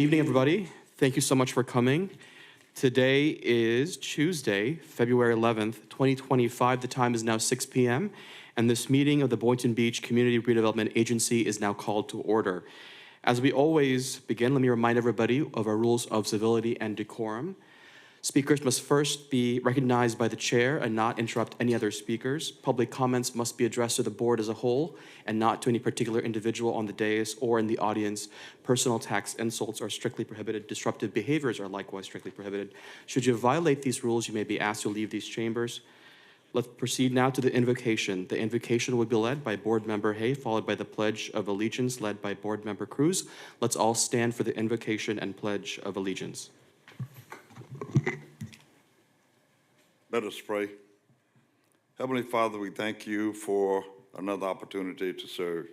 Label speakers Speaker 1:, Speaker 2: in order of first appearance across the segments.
Speaker 1: Evening, everybody. Thank you so much for coming. Today is Tuesday, February 11th, 2025. The time is now 6 p.m., and this meeting of the Boynton Beach Community Redevelopment Agency is now called to order. As we always begin, let me remind everybody of our rules of civility and decorum. Speakers must first be recognized by the chair and not interrupt any other speakers. Public comments must be addressed to the board as a whole and not to any particular individual on the dais or in the audience. Personal attacks, insults are strictly prohibited. Disruptive behaviors are likewise strictly prohibited. Should you violate these rules, you may be asked to leave these chambers. Let's proceed now to the invocation. The invocation will be led by Board Member Hay, followed by the Pledge of Allegiance led by Board Member Cruz. Let's all stand for the invocation and Pledge of Allegiance.
Speaker 2: Let us pray. Heavenly Father, we thank you for another opportunity to serve.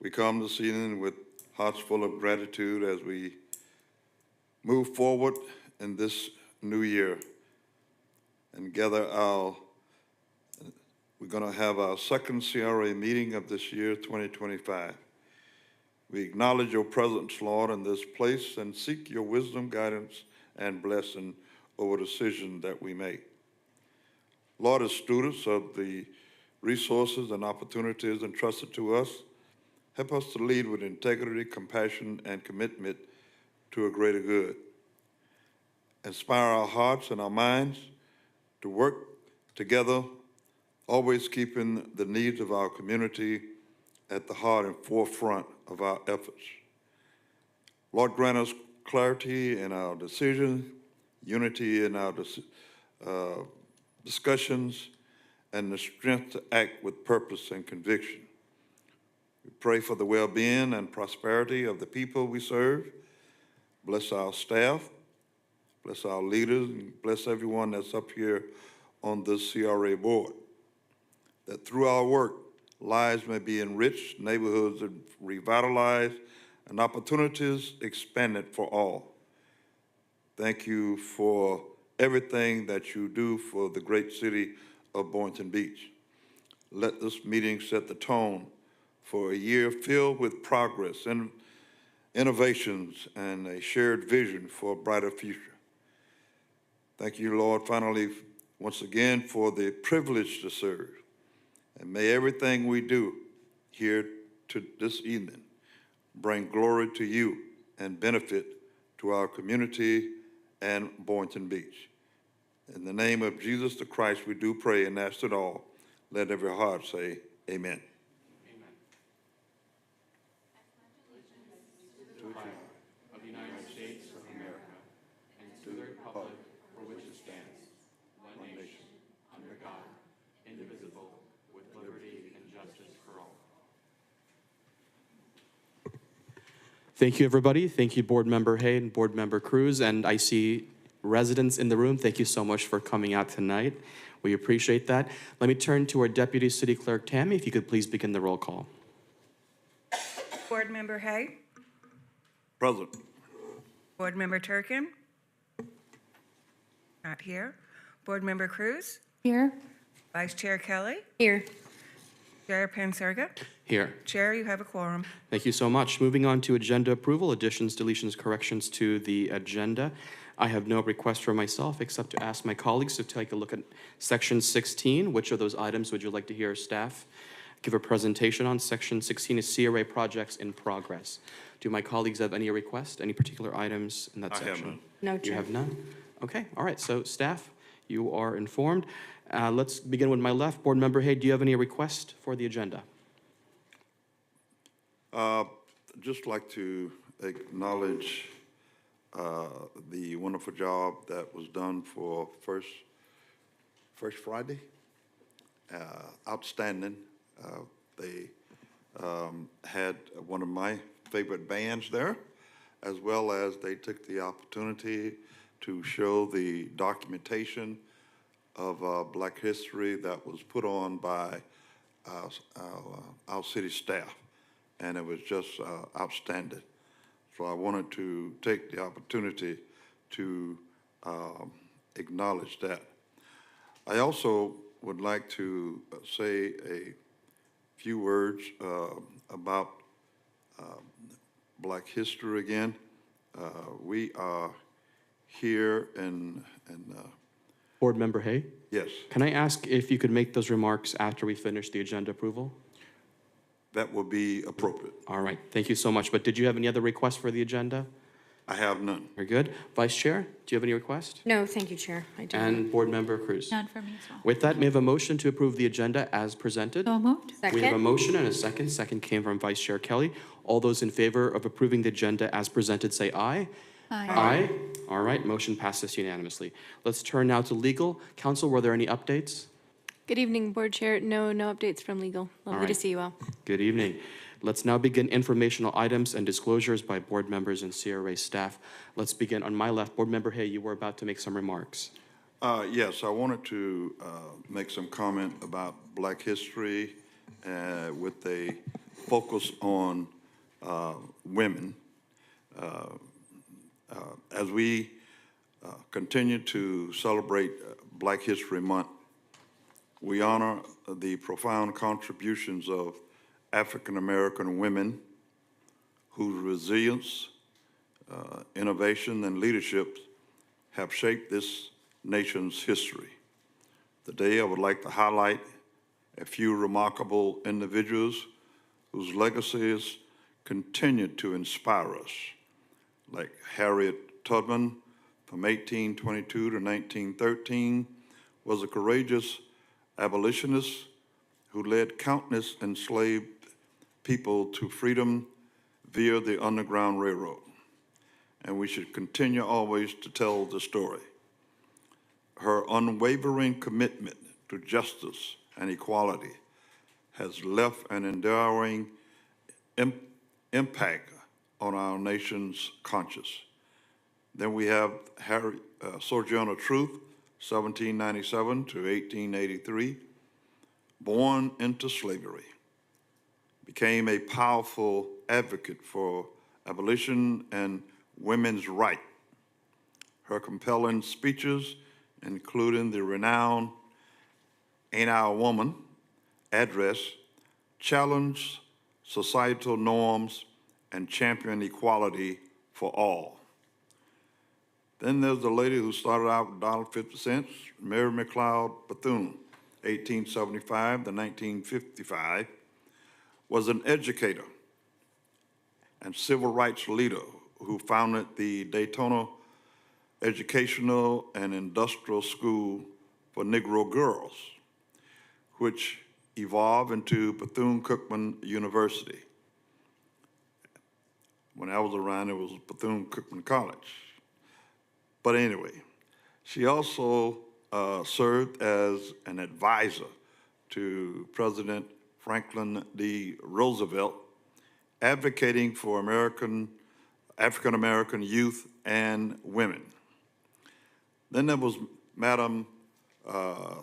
Speaker 2: We come this evening with hearts full of gratitude as we move forward in this new year and we're going to have our second CRA meeting of this year, 2025. We acknowledge your presence, Lord, in this place and seek your wisdom, guidance, and blessing over decisions that we make. Lord, as students of the resources and opportunities entrusted to us, help us to lead with integrity, compassion, and commitment to a greater good. Inspire our hearts and our minds to work together, always keeping the needs of our community at the heart and forefront of our efforts. Lord, grant us clarity in our decisions, unity in our discussions, and the strength to act with purpose and conviction. We pray for the well-being and prosperity of the people we serve. Bless our staff, bless our leaders, and bless everyone that's up here on this CRA board. That through our work, lives may be enriched, neighborhoods revitalized, and opportunities expanded for all. Thank you for everything that you do for the great city of Boynton Beach. Let this meeting set the tone for a year filled with progress and innovations and a shared vision for a brighter future. Thank you, Lord, finally, once again, for the privilege to serve. And may everything we do here to this evening bring glory to you and benefit to our community and Boynton Beach. In the name of Jesus the Christ, we do pray and ask it all. Let every heart say amen.
Speaker 1: Amen. To the flag of the United States of America and to the republic for which it stands, one nation, under God, indivisible, with liberty and justice for all. Thank you, everybody. Thank you, Board Member Hay and Board Member Cruz. And I see residents in the room. Thank you so much for coming out tonight. We appreciate that. Let me turn to our Deputy City Clerk, Tammy, if you could please begin the roll call.
Speaker 3: Board Member Hay.
Speaker 2: Present.
Speaker 3: Board Member Turkin. Not here. Board Member Cruz.
Speaker 4: Here.
Speaker 3: Vice Chair Kelly.
Speaker 4: Here.
Speaker 3: Chair Panserga.
Speaker 1: Here.
Speaker 3: Chair, you have a quorum.
Speaker 1: Thank you so much. Moving on to agenda approval, additions, deletions, corrections to the agenda. I have no request for myself except to ask my colleagues to take a look at section 16. Which of those items would you like to hear staff give a presentation on? Section 16 is CRA projects in progress. Do my colleagues have any request, any particular items in that section?
Speaker 2: I have none.
Speaker 4: No,
Speaker 1: You
Speaker 4: Chair.
Speaker 1: have none? Okay, all right, so staff, you are informed. Let's begin with my left. Board Member Hay, do you have any request for the agenda?
Speaker 2: Just like to acknowledge the wonderful job that was done for First Friday. Outstanding. They had one of my favorite bands there, as well as they took the opportunity to show the documentation of Black history that was put on by our city staff, and it was just outstanding. So I wanted to take the opportunity to acknowledge that. I also would like to say a few words about Black history again. We are here
Speaker 1: Board Member Hay,
Speaker 2: yes,
Speaker 1: can I ask if you could make those remarks after we finish the agenda approval?
Speaker 2: that will be appropriate.
Speaker 1: All right, thank you so much. But did you have any other requests for the agenda?
Speaker 2: I have none.
Speaker 1: Very good. Vice Chair, do you have any requests?
Speaker 4: No, thank you, Chair. I do.
Speaker 1: And Board Member Cruz?
Speaker 5: None for me as well.
Speaker 1: With that, may I have a motion to approve the agenda as presented?
Speaker 5: So moved.
Speaker 1: We have a
Speaker 4: Second?
Speaker 1: motion and a second. Second came from Vice Chair Kelly. All those in favor of approving the agenda as presented, say aye. Aye. All right, motion passes unanimously. Let's turn now to legal. Council, were there any updates?
Speaker 6: Good evening, Board Chair. No updates from legal. Lovely to
Speaker 1: right.
Speaker 6: see you all.
Speaker 1: Good evening. Let's now begin informational items and disclosures by board members and CRA staff. Let's begin on my left. Board Member Hay, you were about to make some remarks.
Speaker 2: Yes, I wanted to make some comment about Black history with a focus on women. As we continue to celebrate Black History Month, we honor the profound contributions of African-American women whose resilience, innovation, and leadership have shaped this nation's history. Today, I would like to highlight a few remarkable individuals whose legacies continue to inspire us, like Harriet Tubman from 1822 to 1913, was a courageous abolitionist who led countless enslaved people to freedom via the Underground Railroad. And we should continue always to tell the story. Her unwavering commitment to justice and equality has left an enduring impact on our nation's conscience. Then we have Sojourner Truth, 1797 to 1883, born into slavery, became a powerful advocate for abolition and women's rights. Her compelling speeches, including the renowned Ain't I a Woman address, challenged societal norms and championed equality for all. Then there's the lady who started out with $1.50, Mary McLeod Bethune, 1875 to 1955, was an educator and civil rights leader who founded the Daytona Educational and Industrial School for Negro Girls, which evolved into Bethune-Cookman University. When I was around, it was Bethune-Cookman College. But anyway, she also served as an advisor to President Franklin D. Roosevelt, advocating for African-American youth and women. Then there was Madam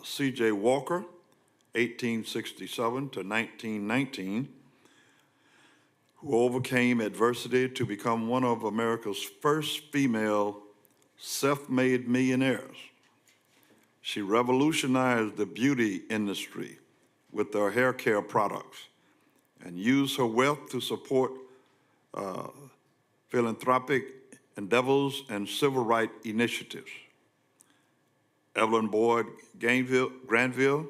Speaker 2: C.J. Walker, 1867 to 1919, who overcame adversity to become one of America's first female self-made millionaires. She revolutionized the beauty industry with her hair care products and used her wealth to support philanthropic endeavors and civil rights initiatives. Evelyn Boyd Granville,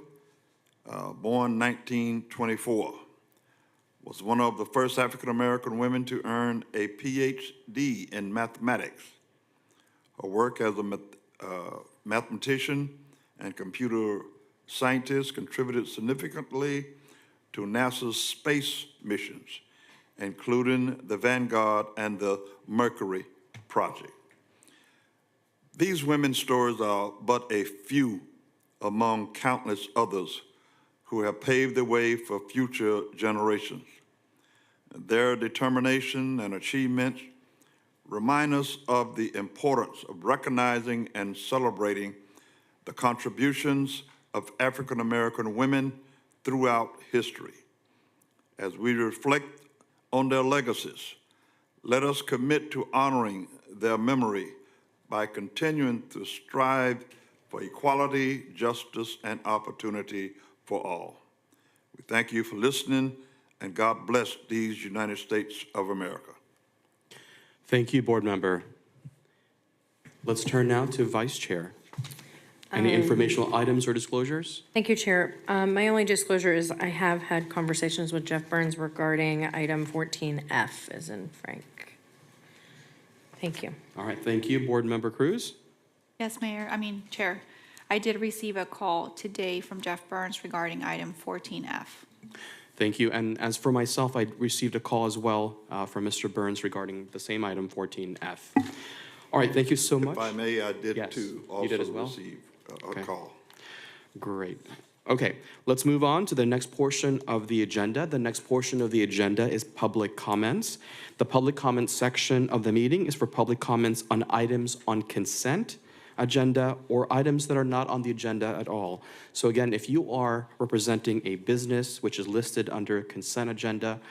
Speaker 2: born 1924, was one of the first African-American women to earn a PhD in mathematics. Her work as a mathematician and computer scientist contributed significantly to NASA's space missions, including the Vanguard and the Mercury project. These women's stories are but a few among countless others who have paved the way for future generations. Their determination and achievements remind us of the importance of recognizing and celebrating the contributions of African-American women throughout history. As we reflect on their legacies, let us commit to honoring their memory by continuing to strive for equality, justice, and opportunity for all. We thank you for listening, and God bless these United States of America.
Speaker 1: Thank you, Board Member. Let's turn now to Vice Chair. Any informational items or disclosures?
Speaker 4: Thank you, Chair. My only disclosure is I have had conversations with Jeff Burns regarding item 14F, as in Frank. Thank you.
Speaker 1: All right, thank you. Board Member Cruz?
Speaker 5: Yes, Chair. I did receive a call today from Jeff Burns regarding item 14F.
Speaker 1: Thank you. And as for myself, I received a call as well from Mr. Burns regarding the same item, 14F. All right, thank you so much.
Speaker 2: If I may, I did
Speaker 1: Yes,
Speaker 2: too
Speaker 1: you did as
Speaker 2: also
Speaker 1: well?
Speaker 2: receive a
Speaker 1: Okay.
Speaker 2: call.
Speaker 1: Great. Okay, let's move on to the next portion of the agenda. The next portion of the agenda is public comments. The public comments section of the meeting is for public comments on items on consent agenda or items that are not on the agenda at all. So again, if you are representing a business which is listed under consent agenda,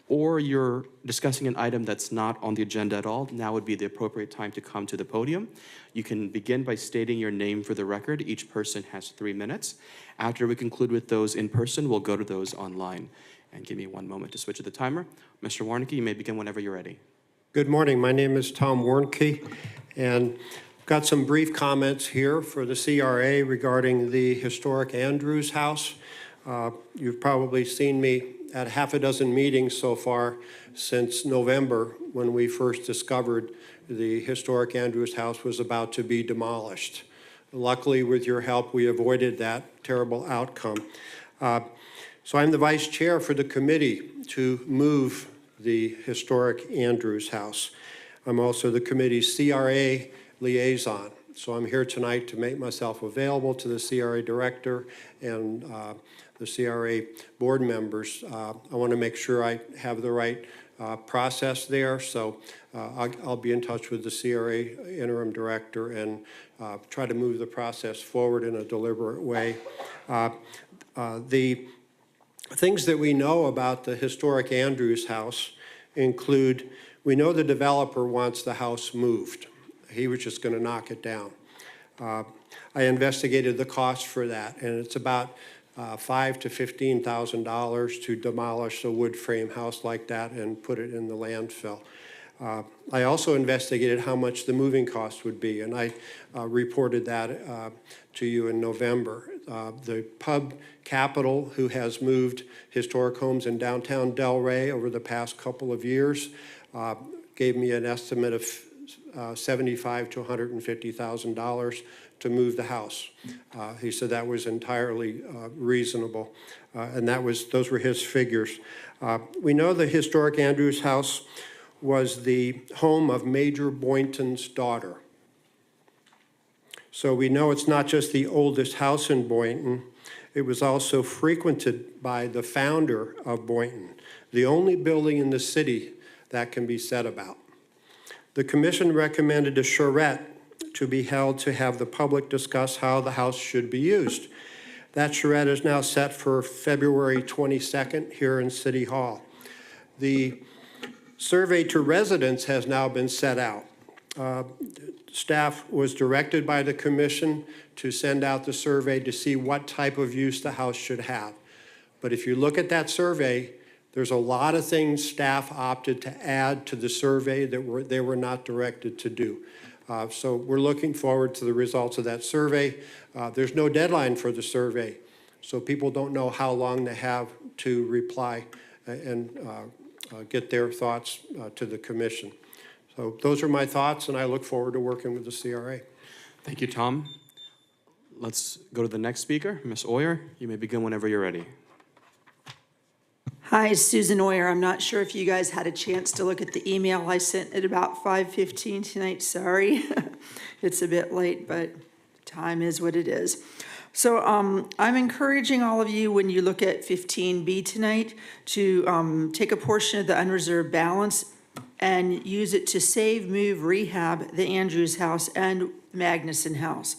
Speaker 1: or you're discussing an item that's not on the agenda at all, now would be the appropriate time to come to the podium. You can begin by stating your name for the record. Each person has 3 minutes. After we conclude with those in person, we'll go to those online. And give me 1 moment to switch to the timer. Mr. Warnicki, you may begin whenever you're ready.
Speaker 7: Good morning. My name is Tom Warnke, and I've got some brief comments here for the CRA regarding the historic Andrews House. You've probably seen me at half a dozen meetings so far since November when we first discovered the historic Andrews House was about to be demolished. Luckily, with your help, we avoided that terrible outcome. So I'm the vice chair for the committee to move the historic Andrews House. I'm also the committee's CRA liaison. So I'm here tonight to make myself available to the CRA director and the CRA board members. I want to make sure I have the right process there. So I'll be in touch with the CRA interim director and try to move the process forward in a deliberate way. The things that we know about the historic Andrews House include, we know the developer wants the house moved. He was just going to knock it down. I investigated the cost for that, and it's about $5,000 to $15,000 to demolish a wood frame house like that and put it in the landfill. I also investigated how much the moving cost would be, and I reported that to you in November. The pub Capital, who has moved historic homes in downtown Delray over the past couple of years, gave me an estimate of $75,000 to $150,000 to move the house. He said that was entirely reasonable, and those were his figures. We know the historic Andrews House was the home of Major Boynton's daughter. So we know it's not just the oldest house in Boynton, it was also frequented by the founder of Boynton, the only building in the city that can be said about. The commission recommended a charrette to be held to have the public discuss how the house should be used. That charrette is now set for February 22nd here in City Hall. The survey to residents has now been set out. Staff was directed by the commission to send out the survey to see what type of use the house should have. But if you look at that survey, there's a lot of things staff opted to add to the survey that they were not directed to do. So we're looking forward to the results of that survey. There's no deadline for the survey, so people don't know how long they have to reply and get their thoughts to the commission. So those are my thoughts, and I look forward to working with the CRA.
Speaker 1: Thank you, Tom. Let's go to the next speaker. Ms. Oyer, you may begin whenever you're ready.
Speaker 8: Hi, Susan Oyer. I'm not sure if you guys had a chance to look at the email I sent at about 5:15 tonight. Sorry, it's a bit late, but time is what it is. So I'm encouraging all of you, when you look at 15B tonight, to take a portion of the unreserved balance and use it to save, move, rehab the Andrews House and Magnuson House.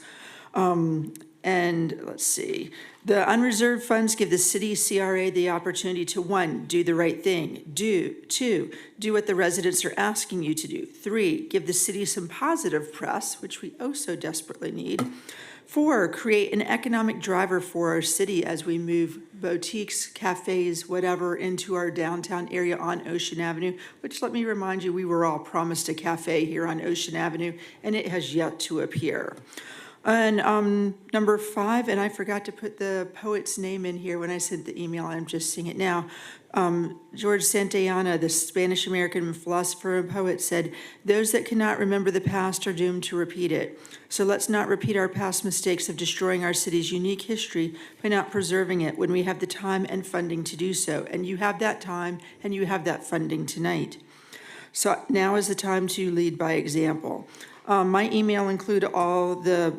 Speaker 8: And let's see, the unreserved funds give the city CRA the opportunity to 1, do the right thing, 2, do what the residents are asking you to do, 3, give the city some positive press, which we oh so desperately need, 4, create an economic driver for our city as we move boutiques, cafes, whatever, into our downtown area on Ocean Avenue, which, let me remind you, we were all promised a cafe here on Ocean Avenue, and it has yet to appear. And number 5, and I forgot to put the poet's name in here when I sent the email, I'm just seeing it now. George Santayana, the Spanish-American philosopher and poet, said, "Those that cannot remember the past are doomed to repeat it." So let's not repeat our past mistakes of destroying our city's unique history by not preserving it when we have the time and funding to do so. And you have that time and you have that funding tonight. So now is the time to lead by example. My email included all the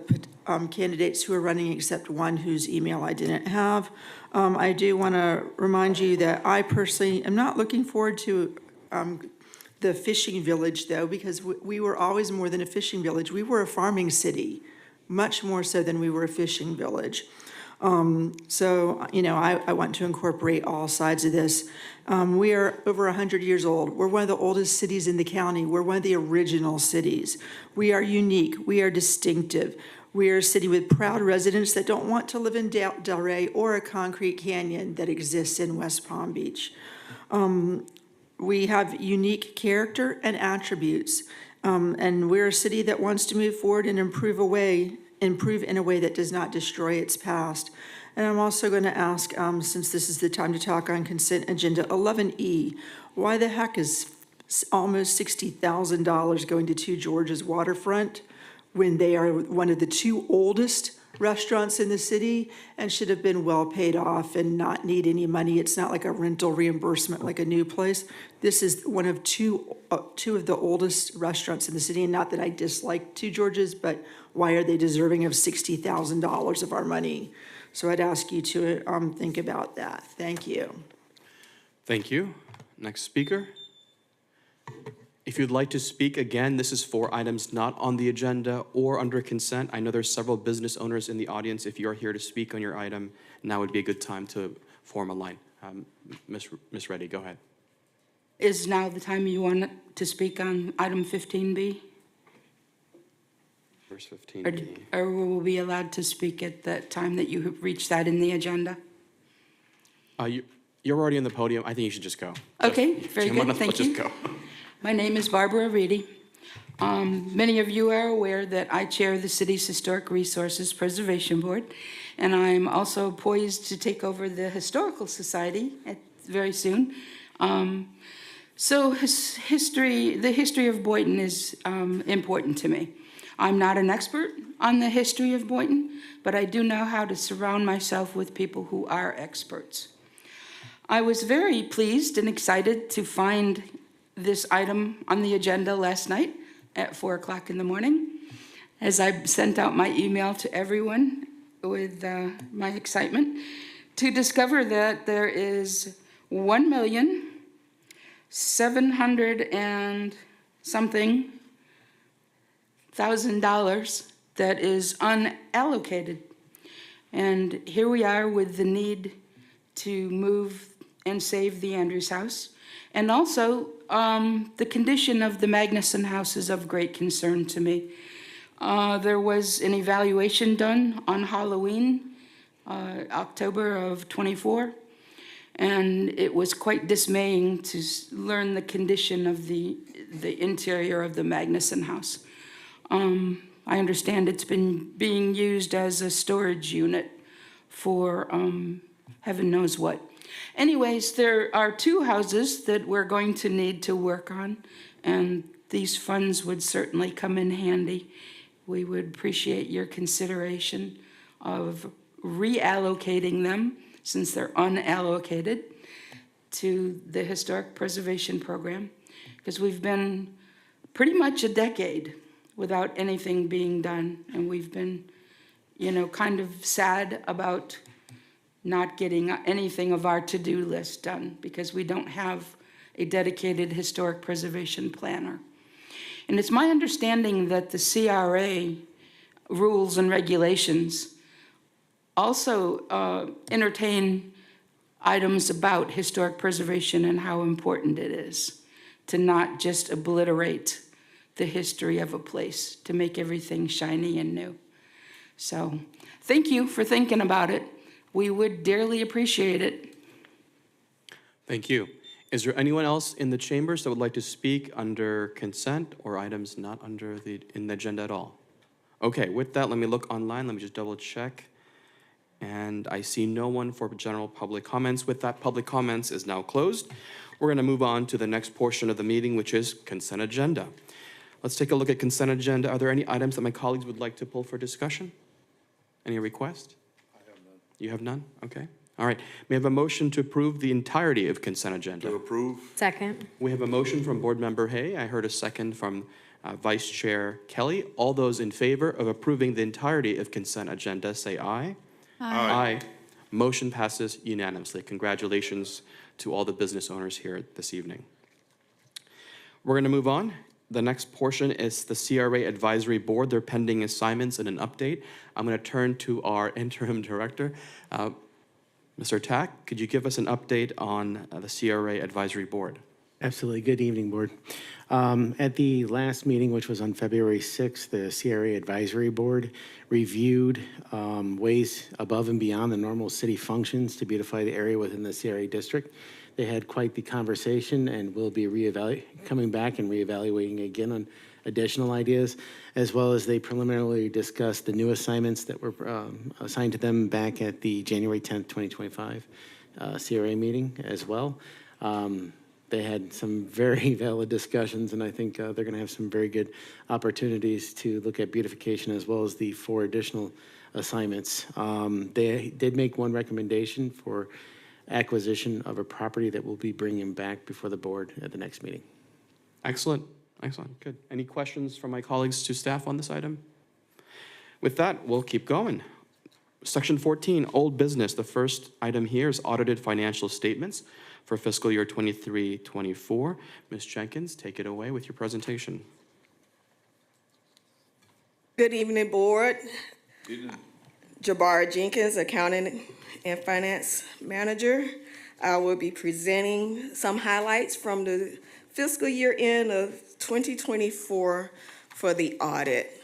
Speaker 8: candidates who are running except one whose email I didn't have. I do want to remind you that I personally am not looking forward to the fishing village, though, because we were always more than a fishing village. We were a farming city, much more so than we were a fishing village. So, you know, I want to incorporate all sides of this. We are over 100 years old. We're one of the oldest cities in the county. We're one of the original cities. We are unique. We are distinctive. We are a city with proud residents that don't want to live in Delray or a concrete canyon that exists in West Palm Beach. We have unique character and attributes, and we're a city that wants to move forward and improve in a way that does not destroy its past. And I'm also going to ask, since this is the time to talk on consent agenda 11E, why the heck is almost $60,000 going to Two Georges Waterfront when they are one of the 2 oldest restaurants in the city and should have been well paid off and not need any money? It's not like a rental reimbursement like a new place. This is one of two of the oldest restaurants in the city, and not that I dislike Two Georges, but why are they deserving of $60,000 of our money? So I'd ask you to think about that. Thank you.
Speaker 1: Thank you. Next speaker. If you'd like to speak again, this is for items not on the agenda or under consent. I know there's several business owners in the audience. If you're here to speak on your item, now would be a good time to form a line. Ms. Reddy, go ahead.
Speaker 9: Is now the time you want to speak on item 15B?
Speaker 1: Verse 15.
Speaker 9: Or will we be allowed to speak at the time that you have reached that in the agenda?
Speaker 1: You're already on the podium. I think you should just go.
Speaker 9: Okay, very good, thank you.
Speaker 1: Let's just go.
Speaker 9: My name is Barbara Reedy. Many of you are aware that I chair the city's Historic Resources Preservation Board, and I'm also poised to take over the Historical Society very soon. So the history of Boynton is important to me. I'm not an expert on the history of Boynton, but I do know how to surround myself with people who are experts. I was very pleased and excited to find this item on the agenda last night at 4 o'clock in the morning, as I sent out my email to everyone with my excitement to discover that there is $1,700,000 and something that is unallocated. And here we are with the need to move and save the Andrews House. And also, the condition of the Magnuson House is of great concern to me. There was an evaluation done on Halloween, October of '24, and it was quite dismaying to learn the condition of the interior of the Magnuson House. I understand it's been being used as a storage unit for heaven knows what. Anyways, there are 2 houses that we're going to need to work on, and these funds would certainly come in handy. We would appreciate your consideration of reallocating them, since they're unallocated, to the Historic Preservation Program, because we've been pretty much a decade without anything being done, and we've been, kind of sad about not getting anything of our to-do list done because we don't have a dedicated historic preservation planner. And it's my understanding that the CRA rules and regulations also entertain items about historic preservation and how important it is to not just obliterate the history of a place, to make everything shiny and new. So, thank you for thinking about it. We would dearly appreciate it.
Speaker 1: Thank you. Is there anyone else in the chambers that would like to speak under consent or items not in the agenda at all? Okay, with that, let me look online. Let me just double check. And I see no one for general public comments. With that, public comments is now closed. We're going to move on to the next portion of the meeting, which is consent agenda. Let's take a look at consent agenda. Are there any items that my colleagues would like to pull for discussion? Any requests? I have none. You have none? Okay. All right. May I have a motion to approve the entirety of consent agenda?
Speaker 2: To approve.
Speaker 4: Second.
Speaker 1: We have a motion from Board Member Hay. I heard a second from Vice Chair Kelly. All those in favor of approving the entirety of consent agenda, say aye. Aye. Motion passes unanimously. Congratulations to all the business owners here this evening. We're going to move on. The next portion is the CRA Advisory Board, their pending assignments and an update. I'm going to turn to our interim director. Mr. Tack, could you give us an update on the CRA Advisory Board?
Speaker 10: Absolutely. Good evening, Board. At the last meeting, which was on February 6th, the CRA Advisory Board reviewed ways above and beyond the normal city functions to beautify the area within the CRA district. They had quite the conversation and will be coming back and reevaluating again on additional ideas, as well as they preliminarily discussed the new assignments that were assigned to them back at the January 10th, 2025 CRA meeting as well. They had some very valid discussions, and I think they're going to have some very good opportunities to look at beautification as well as the 4 additional assignments. They did make one recommendation for acquisition of a property that we'll be bringing back before the board at the next meeting.
Speaker 1: Excellent. Excellent. Good. Any questions from my colleagues to staff on this item? With that, we'll keep going. Section 14, old business. The first item here is audited financial statements for fiscal year 23-24. Ms. Jenkins, take it away with your presentation.
Speaker 11: Good evening, Board. Jabara Jenkins, Accounting and Finance Manager. I will be presenting some highlights from the fiscal year end of 2024 for the audit.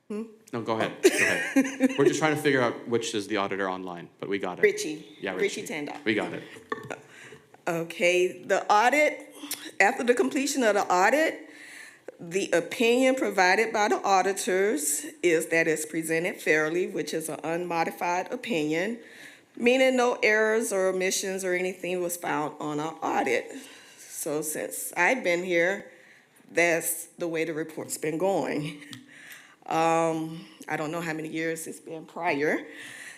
Speaker 1: No, go ahead. Go ahead. We're just trying to figure out which is the auditor online, but we got it.
Speaker 11: Richie.
Speaker 1: Yeah,
Speaker 11: Richie Tandon.
Speaker 1: We got it.
Speaker 11: Okay, the audit, after the completion of the audit, the opinion provided by the auditors is that it's presented fairly, which is an unmodified opinion, meaning no errors or omissions or anything was found on our audit. So since I've been here, that's the way the report's been going. I don't know how many years it's been prior.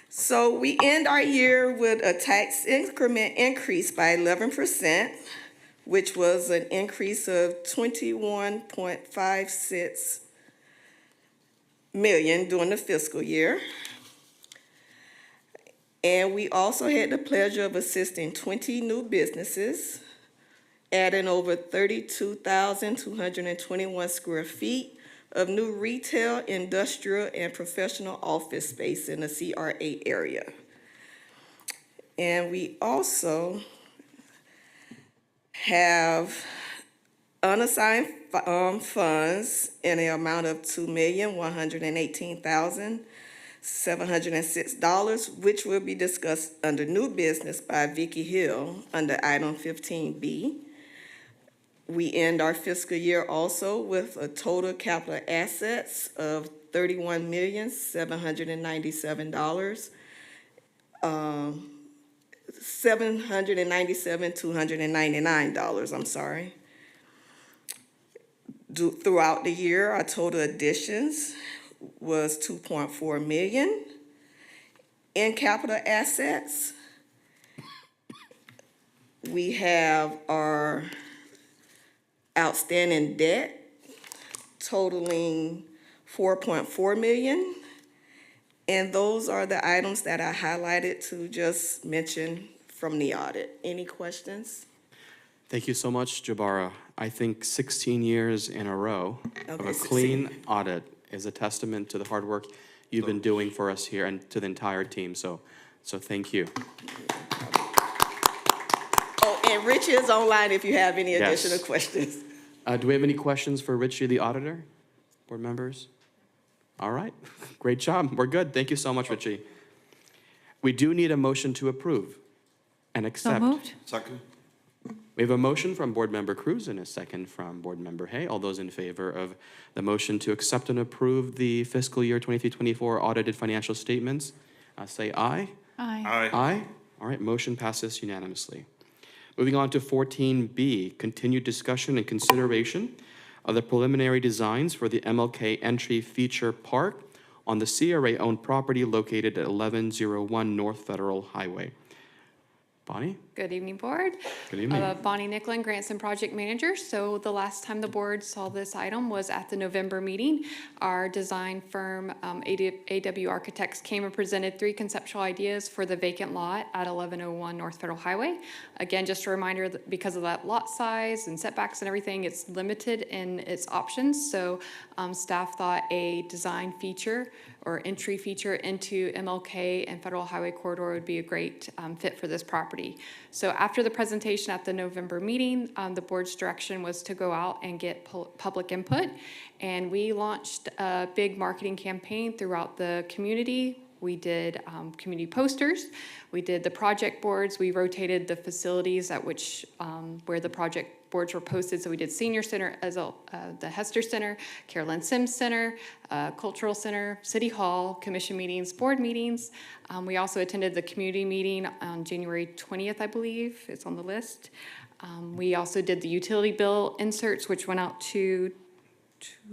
Speaker 11: So we end our year with a tax increment increase by 11%, which was an increase of 21.56 million during the fiscal year. And we also had the pleasure of assisting 20 new businesses, adding over 32,221 square feet of new retail, industrial, and professional office space in the CRA area. And we also have unassigned funds in the amount of $2,118,706, which will be discussed under new business by Vicky Hill under item 15B. We end our fiscal year also with a total capital assets of $31,797,299. $797,299, I'm sorry. Throughout the year, our total additions was 2.4 million in capital assets. We have our outstanding debt totaling 4.4 million. And those are the items that I highlighted to just mention from the audit. Any questions?
Speaker 1: Thank you so much, Jabara. I think 16 years in a row of a
Speaker 11: 16.
Speaker 1: clean audit is a testament to the hard work you've been doing for us here and to the entire team. So thank you.
Speaker 11: Oh, and Rich is online if you have any
Speaker 1: Yes.
Speaker 11: additional questions.
Speaker 1: Do we have any questions for Richie, the auditor? Board members? All right, great job. We're good. Thank you so much, Richie. We do need a motion to approve and
Speaker 5: So
Speaker 1: accept.
Speaker 5: moved.
Speaker 2: Second?
Speaker 1: We have a motion from Board Member Cruz and a second from Board Member Hay. All those in favor of the motion to accept and approve the fiscal year 23-24 audited financial statements, say aye.
Speaker 5: Aye.
Speaker 2: Aye.
Speaker 1: Aye. All right, motion passes unanimously. Moving on to 14B, continued discussion and consideration of the preliminary designs for the MLK Entry Feature Park on the CRA-owned property located at 1101 North Federal Highway. Bonnie?
Speaker 6: Good evening, Board.
Speaker 1: Good evening.
Speaker 6: Bonnie Nicklin, Grants and Project Manager. So the last time the board saw this item was at the November meeting. Our design firm, AW Architects, came and presented 3 conceptual ideas for the vacant lot at 1101 North Federal Highway. Again, just a reminder that because of that lot size and setbacks and everything, it's limited in its options. So staff thought a design feature or entry feature into MLK and Federal Highway Corridor would be a great fit for this property. So after the presentation at the November meeting, the board's direction was to go out and get public input. And we launched a big marketing campaign throughout the community. We did community posters. We did the project boards. We rotated the facilities at which, where the project boards were posted. So we did Senior Center, as the Hester Center, Carolyn Sims Center, Cultural Center, City Hall, commission meetings, board meetings. We also attended the community meeting on January 20th, I believe. It's on the list. We also did the utility bill inserts, which went out to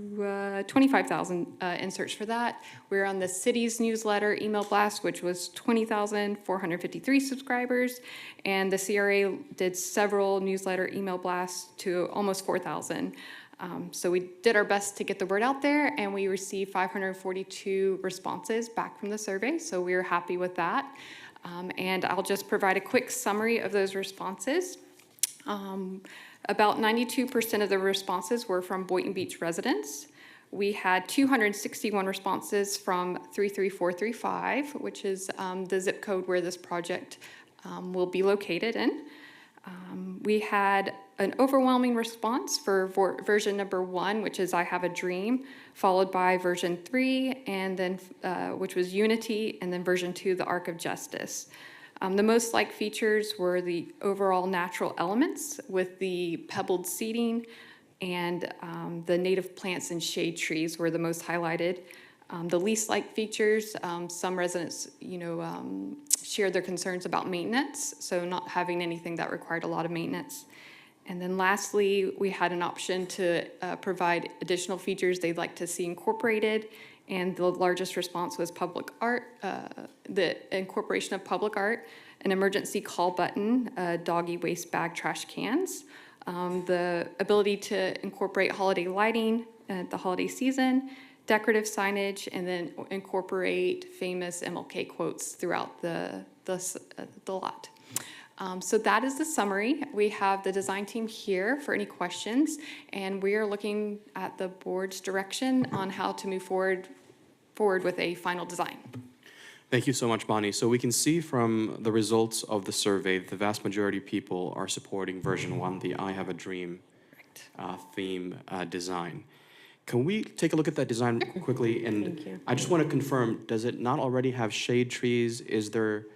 Speaker 6: 25,000 inserts for that. We're on the city's newsletter email blast, which was 20,453 subscribers. And the CRA did several newsletter email blasts to almost 4,000. So we did our best to get the word out there, and we received 542 responses back from the survey. So we were happy with that. And I'll just provide a quick summary of those responses. About 92% of the responses were from Boynton Beach residents. We had 261 responses from 33435, which is the zip code where this project will be located in. We had an overwhelming response for version number 1, which is I Have a Dream, followed by version 3, and then which was Unity, and then version 2, The Arc of Justice. The most liked features were the overall natural elements with the pebbled seating, and the native plants and shade trees were the most highlighted. The least liked features, some residents, shared their concerns about maintenance, so not having anything that required a lot of maintenance. And then lastly, we had an option to provide additional features they'd like to see incorporated. And the largest response was public art, the incorporation of public art, an emergency call button, doggy waste bag trash cans, the ability to incorporate holiday lighting at the holiday season, decorative signage, and then incorporate famous MLK quotes throughout the lot. So that is the summary. We have the design team here for any questions, and we are looking at the board's direction on how to move forward with a final design.
Speaker 1: Thank you so much, Bonnie. So we can see from the results of the survey that the vast majority of people are supporting version 1, the I Have a Dream theme design. Can we take a look at that design quickly? And
Speaker 4: Thank you.
Speaker 1: I just want to confirm, does it not already have shade trees? Is there?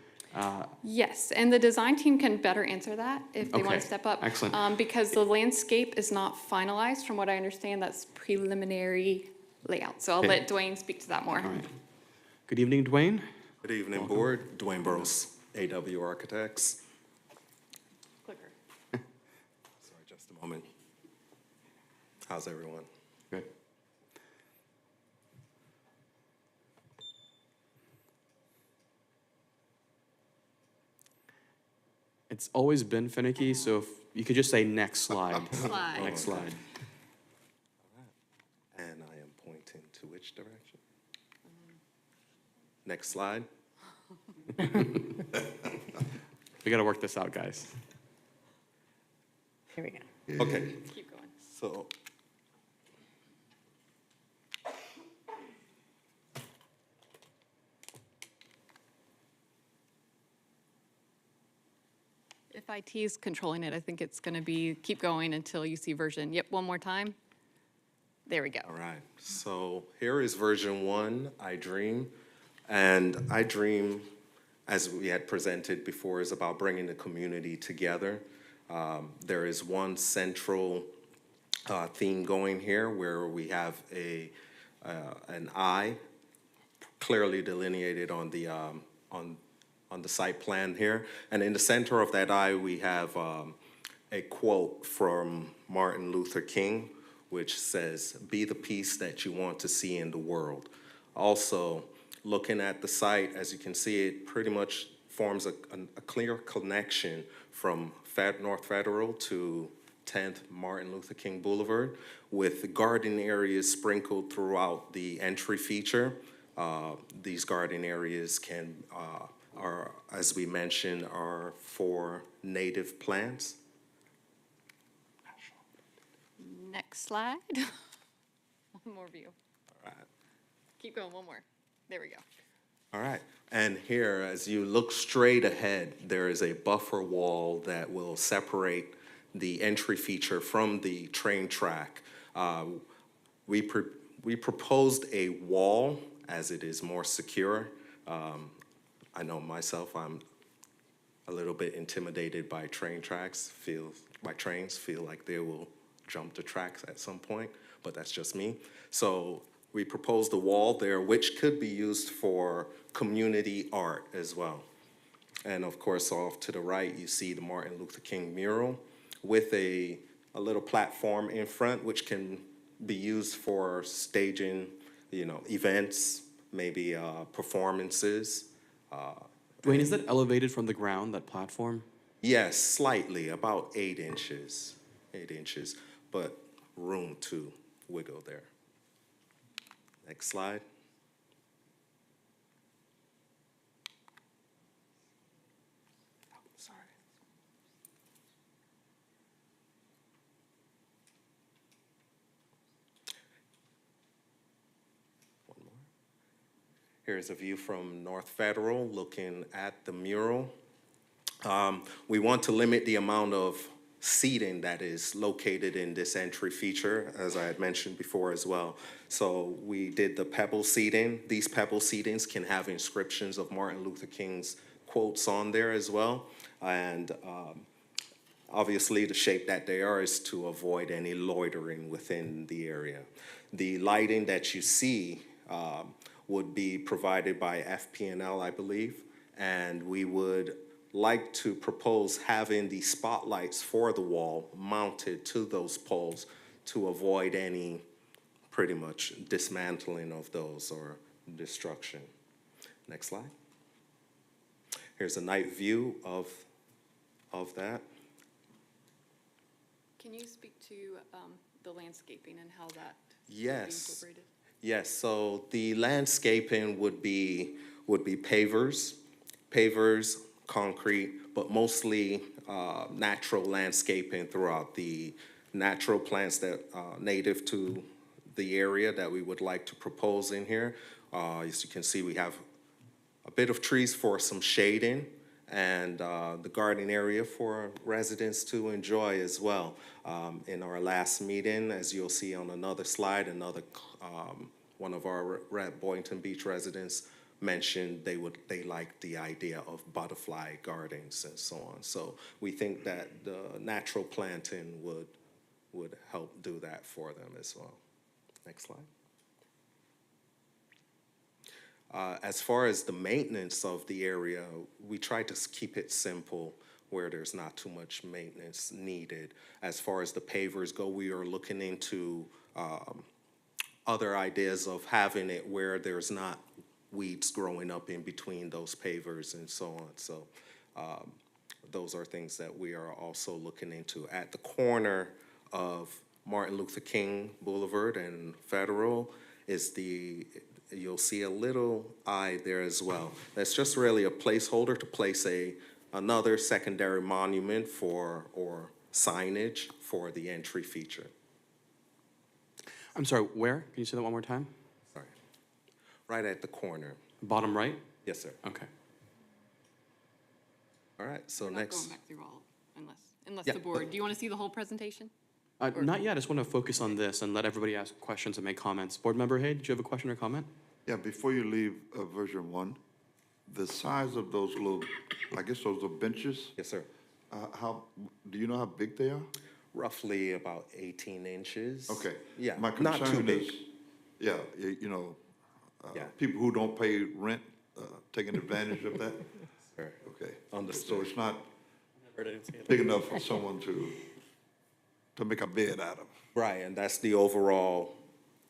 Speaker 6: Yes, and the design team can better answer that if they want
Speaker 1: Okay,
Speaker 6: to step up.
Speaker 1: excellent.
Speaker 6: Because the landscape is not finalized, from what I understand, that's preliminary layout. So I'll
Speaker 1: Okay.
Speaker 6: let Dwayne speak to that more.
Speaker 1: All right. Good evening, Dwayne.
Speaker 12: Good evening, Board. Dwayne Burrows, AW Architects.
Speaker 6: Clicker.
Speaker 12: Sorry, just a moment. How's everyone?
Speaker 1: Good. It's always been finicky, so if you could just say next slide.
Speaker 6: Slide.
Speaker 1: Next slide.
Speaker 12: And I am pointing to which direction? Next slide.
Speaker 1: We got to work this out, guys.
Speaker 4: Here we go.
Speaker 12: Okay,
Speaker 6: Keep going.
Speaker 12: so.
Speaker 6: If IT is controlling it, I think it's going to be keep going until you see version. Yep, one more time.
Speaker 4: There we go.
Speaker 12: All right, so here is version 1, I Dream. And I Dream, as we had presented before, is about bringing the community together. There is one central theme going here where we have an I clearly delineated on the site plan here. And in the center of that I, we have a quote from Martin Luther King, which says, "Be the peace that you want to see in the world." Also, looking at the site, as you can see, it pretty much forms a clear connection from North Federal to 10th Martin Luther King Boulevard, with garden areas sprinkled throughout the entry feature. These garden areas are, as we mentioned, are for native plants.
Speaker 4: Next slide. One more view.
Speaker 12: All right.
Speaker 4: Keep going, one more. There we go.
Speaker 12: All right, and here, as you look straight ahead, there is a buffer wall that will separate the entry feature from the train track. We proposed a wall as it is more secure. I know myself, I'm a little bit intimidated by trains, feel like they will jump the tracks at some point, but that's just me. So we proposed a wall there, which could be used for community art as well. And of course, off to the right, you see the Martin Luther King mural with a little platform in front, which can be used for staging, events, maybe performances.
Speaker 1: Dwayne, is that elevated from the ground, that platform?
Speaker 12: Yes, slightly, about 8 inches, but room to wiggle there. Next slide. Sorry. One more. Here's a view from North Federal looking at the mural. We want to limit the amount of seating that is located in this entry feature, as I had mentioned before as well. So we did the pebble seating. These pebble seatings can have inscriptions of Martin Luther King's quotes on there as well. And obviously the shape that they are is to avoid any loitering within the area. The lighting that you see would be provided by FP&L, I believe, and we would like to propose having the spotlights for the wall mounted to those poles to avoid any pretty much dismantling of those or destruction. Next slide. Here's a night view of that.
Speaker 6: Can you speak to the landscaping and how that
Speaker 12: Yes.
Speaker 6: is incorporated?
Speaker 12: Yes, so the landscaping would be pavers, concrete, but mostly natural landscaping throughout. The natural plants that are native to the area that we would like to propose in here. As you can see, we have a bit of trees for some shading and the garden area for residents to enjoy as well. In our last meeting, as you'll see on another slide, one of our Boynton Beach residents mentioned they like the idea of butterfly gardens and so on. So we think that the natural planting would help do that for them as well. Next slide. As far as the maintenance of the area, we try to keep it simple where there's not too much maintenance needed. As far as the pavers go, we are looking into other ideas of having it where there's not weeds growing up in between those pavers and so on. So those are things that we are also looking into. At the corner of Martin Luther King Boulevard and Federal you'll see a little eye there as well. That's just really a placeholder to place another secondary monument or signage for the entry feature.
Speaker 1: I'm sorry, where? Can you say that one more time?
Speaker 12: Sorry. Right at the corner.
Speaker 1: Bottom right?
Speaker 12: Yes, sir.
Speaker 1: Okay.
Speaker 12: All right, so
Speaker 6: We're not
Speaker 12: next.
Speaker 6: going back through all, unless
Speaker 12: Yeah,
Speaker 6: the board, do you want to see the whole presentation?
Speaker 1: Not yet, I just want to focus on this and let everybody ask questions and make comments. Board Member Hay, did you have a question or comment?
Speaker 2: Yeah, before you leave version 1, the size of those little, I guess those are benches,
Speaker 12: Yes, sir.
Speaker 2: do you know how big they are?
Speaker 12: Roughly about 18 inches.
Speaker 2: Okay.
Speaker 12: Yeah,
Speaker 2: My
Speaker 12: not too
Speaker 2: concern
Speaker 12: big.
Speaker 2: is, yeah, you know,
Speaker 12: Yeah.
Speaker 2: people who don't pay rent, taking advantage of that?
Speaker 12: Sure.
Speaker 2: Okay.
Speaker 12: Understood.
Speaker 2: So it's not big enough for someone to make a bed out of.
Speaker 12: Right, and that's the overall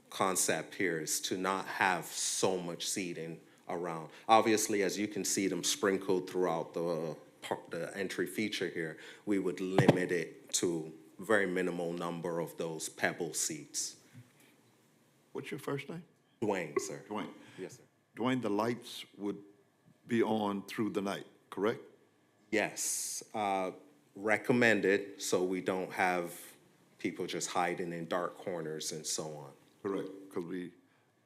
Speaker 12: concept here, is to not have so much seating around. Obviously, as you can see them sprinkled throughout the entry feature here, we would limit it to very minimal number of those pebble seats.
Speaker 2: What's your first name?
Speaker 12: Dwayne, sir.
Speaker 2: Dwayne.
Speaker 12: Yes, sir.
Speaker 2: Dwayne, the lights would be on through the night, correct?
Speaker 12: Yes, recommended, so we don't have people just hiding in dark corners and so on.
Speaker 2: Correct, because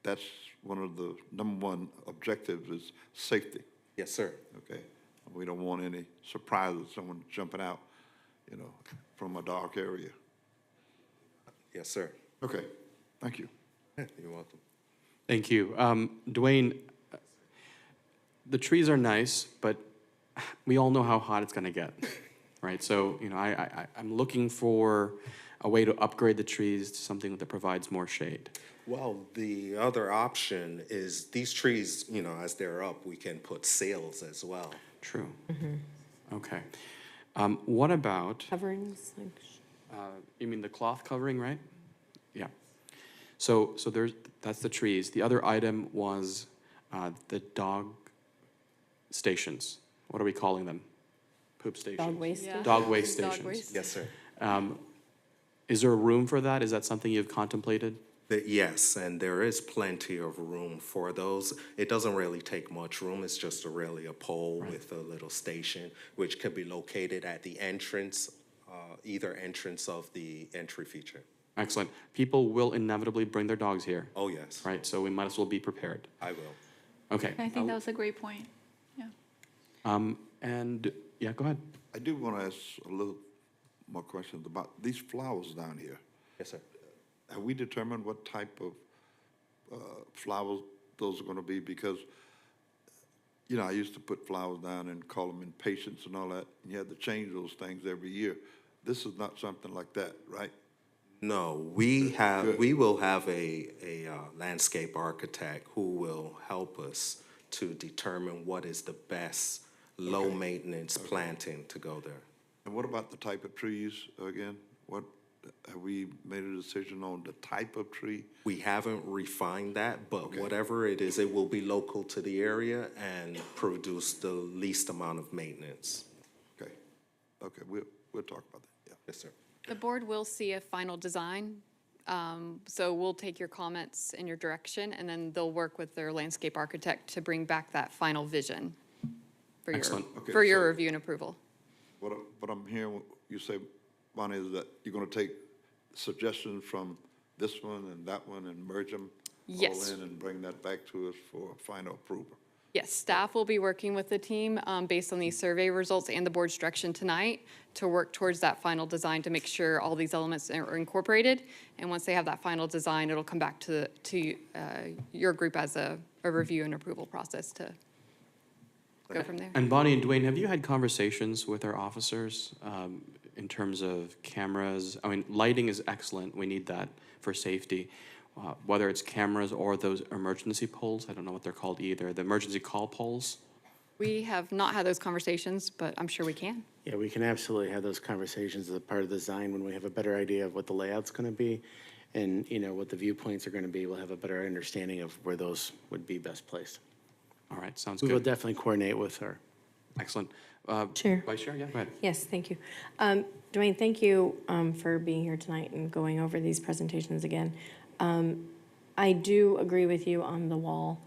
Speaker 2: that's one of the #1 objectives is safety,
Speaker 12: Yes, sir.
Speaker 2: okay? We don't want any surprises, someone jumping out, you know, from a dark area.
Speaker 12: Yes, sir.
Speaker 2: Okay, thank you.
Speaker 12: You're welcome.
Speaker 1: Thank you. Dwayne, the trees are nice, but we all know how hot it's gonna get, right? So, you know, I'm looking for a way to upgrade the trees to something that provides more shade.
Speaker 12: Well, the other option is these trees, you know, as they're up, we can put sails as well.
Speaker 1: True. Okay. What about,
Speaker 4: Coverings, like,
Speaker 1: you mean the cloth covering, right? Yeah. So that's the trees. The other item was the dog stations. What are we calling them? Poop stations?
Speaker 4: dog waste.
Speaker 6: Yeah.
Speaker 1: Dog waste
Speaker 6: Dog
Speaker 1: stations.
Speaker 6: waste.
Speaker 12: Yes, sir.
Speaker 1: Is there room for that? Is that something you've contemplated?
Speaker 12: Yes, and there is plenty of room for those. It doesn't really take much room. It's just really a pole with a little station, which could be located at the entrance, either entrance of the entry feature.
Speaker 1: Excellent. People will inevitably bring their dogs here,
Speaker 12: Oh, yes,
Speaker 1: right? So we might as well be prepared.
Speaker 12: I will.
Speaker 1: Okay.
Speaker 5: I think that was a great point. Yeah.
Speaker 1: And, yeah, go ahead.
Speaker 2: I do want to ask a little more questions about these flowers down here.
Speaker 12: Yes, sir.
Speaker 2: Have we determined what type of flowers those are going to be? Because, you know, I used to put flowers down and call them impatiens and all that, and you had to change those things every year. This is not something like that, right?
Speaker 12: No,
Speaker 2: Good.
Speaker 12: we will have a landscape architect who will help us to determine what is the best low-maintenance planting to go there.
Speaker 2: And what about the type of trees again? Have we made a decision on the type of tree?
Speaker 12: We haven't refined that, but
Speaker 2: Okay.
Speaker 12: whatever it is, it will be local to the area and produce the least amount of maintenance.
Speaker 2: Okay, okay, we'll talk about that, yeah.
Speaker 12: Yes, sir.
Speaker 6: The board will see a final design, so we'll take your comments in your direction, and then they'll work with their landscape architect to bring back that final vision for
Speaker 1: Excellent.
Speaker 2: Okay,
Speaker 6: for your
Speaker 2: so-
Speaker 6: review and approval.
Speaker 2: What I'm hearing you say, Bonnie, is that you're gonna take suggestions from this one and that one and merge them all
Speaker 6: Yes.
Speaker 2: in and bring that back to us for final approval?
Speaker 6: Yes, staff will be working with the team based on these survey results and the board's direction tonight to work towards that final design to make sure all these elements are incorporated. And once they have that final design, it'll come back to your group as a review and approval process to go from there.
Speaker 1: And Bonnie and Dwayne, have you had conversations with our officers in terms of cameras? I mean, lighting is excellent. We need that for safety. Whether it's cameras or those emergency poles, I don't know what they're called either, the emergency call poles.
Speaker 6: We have not had those conversations, but I'm sure we can.
Speaker 10: Yeah, we can absolutely have those conversations as a part of the design when we have a better idea of what the layout's going to be and, you know, what the viewpoints are going to be. We'll have a better understanding of where those would be best placed.
Speaker 1: All right, sounds
Speaker 10: We will
Speaker 1: good.
Speaker 10: definitely coordinate with her.
Speaker 1: Excellent.
Speaker 4: Chair.
Speaker 1: Vice Chair, yeah, go ahead.
Speaker 4: Yes, thank you. Dwayne, thank you for being here tonight and going over these presentations again. I do agree with you on the wall.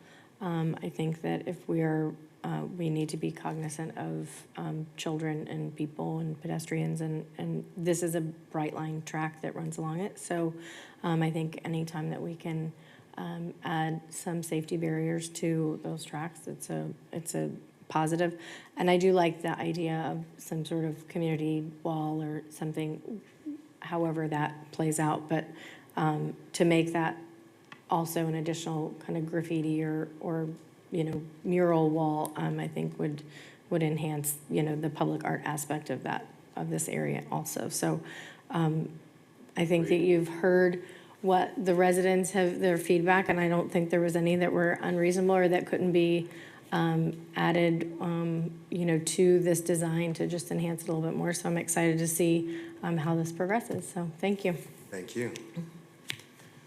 Speaker 4: I think that if we need to be cognizant of children and people and pedestrians, and this is a bright line track that runs along it. So I think anytime that we can add some safety barriers to those tracks, it's a positive. And I do like the idea of some sort of community wall or something however that plays out. But to make that also an additional kind of graffiti or mural wall, I think would enhance, the public art aspect of this area also. So I think that you've heard what the residents have, their feedback, and I don't think there was any that were unreasonable or that couldn't be added, to this design to just enhance it a little bit more. So I'm excited to see how this progresses. So thank you.
Speaker 12: Thank you.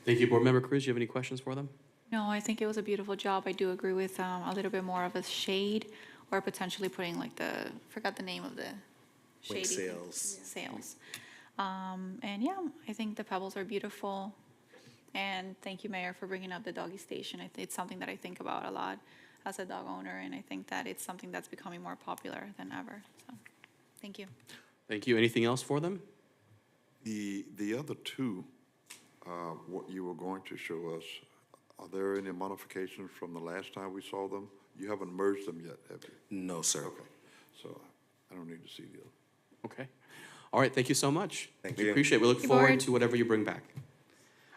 Speaker 1: Thank you, Board Member Cruz. Do you have any questions for them?
Speaker 5: No, I think it was a beautiful job. I do agree with a little bit more of a shade or potentially putting like forgot the name of the shady
Speaker 12: sails.
Speaker 5: Sails. And yeah, I think the pebbles are beautiful. And thank you, Mayor, for bringing up the doggy station. It's something that I think about a lot as a dog owner, and I think that it's something that's becoming more popular than ever. So, thank you.
Speaker 1: Thank you. Anything else for them?
Speaker 2: The other two, what you were going to show us, are there any modifications from the last time we saw them? You haven't merged them yet, have you?
Speaker 12: No, sir.
Speaker 2: Okay, so I don't need to see the other.
Speaker 1: Okay. All right, thank you so much.
Speaker 12: Thank
Speaker 1: We
Speaker 12: you.
Speaker 1: appreciate it. We look
Speaker 5: Thank you,
Speaker 1: forward
Speaker 5: Board.
Speaker 1: to whatever you bring back.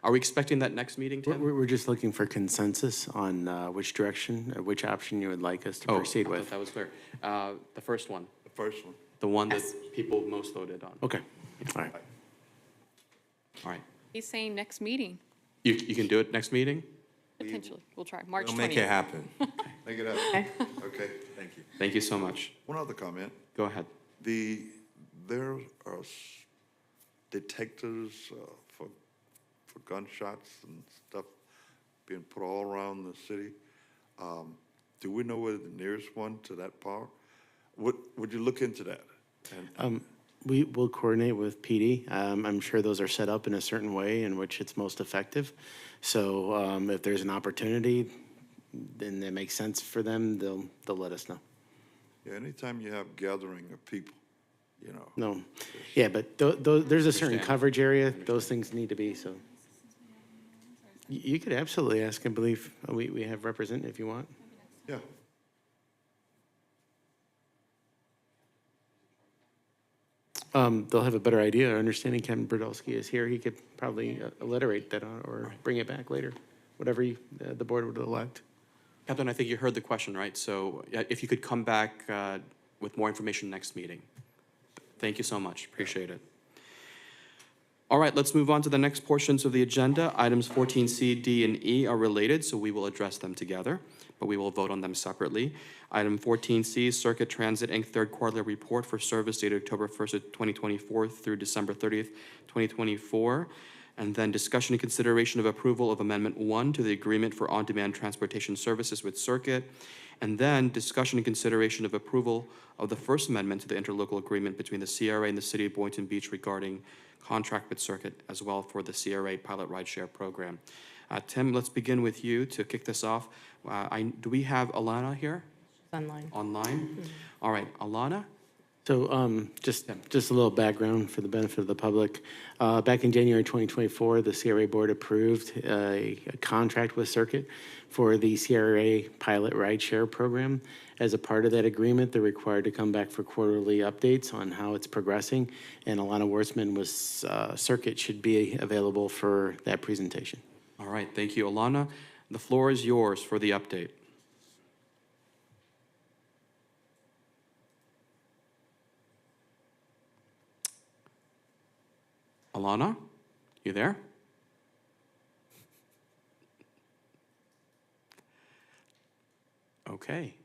Speaker 1: Are we expecting that next meeting, Tim?
Speaker 10: We're just looking for consensus on which direction, or which option you would like us to proceed
Speaker 1: I thought
Speaker 10: with.
Speaker 1: that was clear. The first one,
Speaker 2: The first one.
Speaker 1: the one that people most voted on.
Speaker 10: Okay, all right.
Speaker 1: All right.
Speaker 6: He's saying next meeting,
Speaker 1: You can do it next meeting?
Speaker 6: potentially. We'll try, March
Speaker 12: We'll
Speaker 6: 20th.
Speaker 12: make it happen.
Speaker 2: Make it happen. Okay.
Speaker 12: Thank you.
Speaker 1: Thank you so much.
Speaker 2: One other comment.
Speaker 1: Go ahead.
Speaker 2: There are detectors for gunshots and stuff being put all around the city. Do we know where the nearest one to that park? Would you look into that? And
Speaker 10: We will coordinate with PD. I'm sure those are set up in a certain way in which it's most effective. So if there's an opportunity, then that makes sense for them, they'll let us know.
Speaker 2: yeah, anytime you have gathering of people,
Speaker 10: No, yeah, but there's a certain
Speaker 1: Understand.
Speaker 10: coverage area, those things need to be, so. You could absolutely ask, I believe, we have representative if you want.
Speaker 2: yeah.
Speaker 10: They'll have a better idea or understanding. Captain Brodolski is here. He could probably alliterate that or bring it back later, whatever the board would elect.
Speaker 1: Captain, I think you heard the question, right? So if you could come back with more information next meeting. Thank you so much. Appreciate it. All right, let's move on to the next portions of the agenda. Items 14C, D, and E are related, so we will address them together, but we will vote on them separately. Item 14C, Circuit Transit Inc. Third Quarterly Report for service dated October 1st of 2024 through December 30th, 2024. And then discussion and consideration of approval of Amendment 1 to the Agreement for On-Demand Transportation Services with Circuit. And then discussion and consideration of approval of the First Amendment to the interlocal agreement between the CRA and the City of Boynton Beach regarding contract with Circuit, as well for the CRA pilot rideshare program. Tim, let's begin with you to kick this off. Do we have Alana here?
Speaker 4: Online.
Speaker 1: Online? All right, Alana?
Speaker 10: So just a little background for the benefit of the public. Back in January 2024, the CRA board approved a contract with Circuit for the CRA pilot rideshare program. As a part of that agreement, they're required to come back for quarterly updates on how it's progressing. And Alana Wurzman was, Circuit should be available for that presentation.
Speaker 1: All right, thank you. Alana, the floor is yours for the update. Alana, you there? Okay.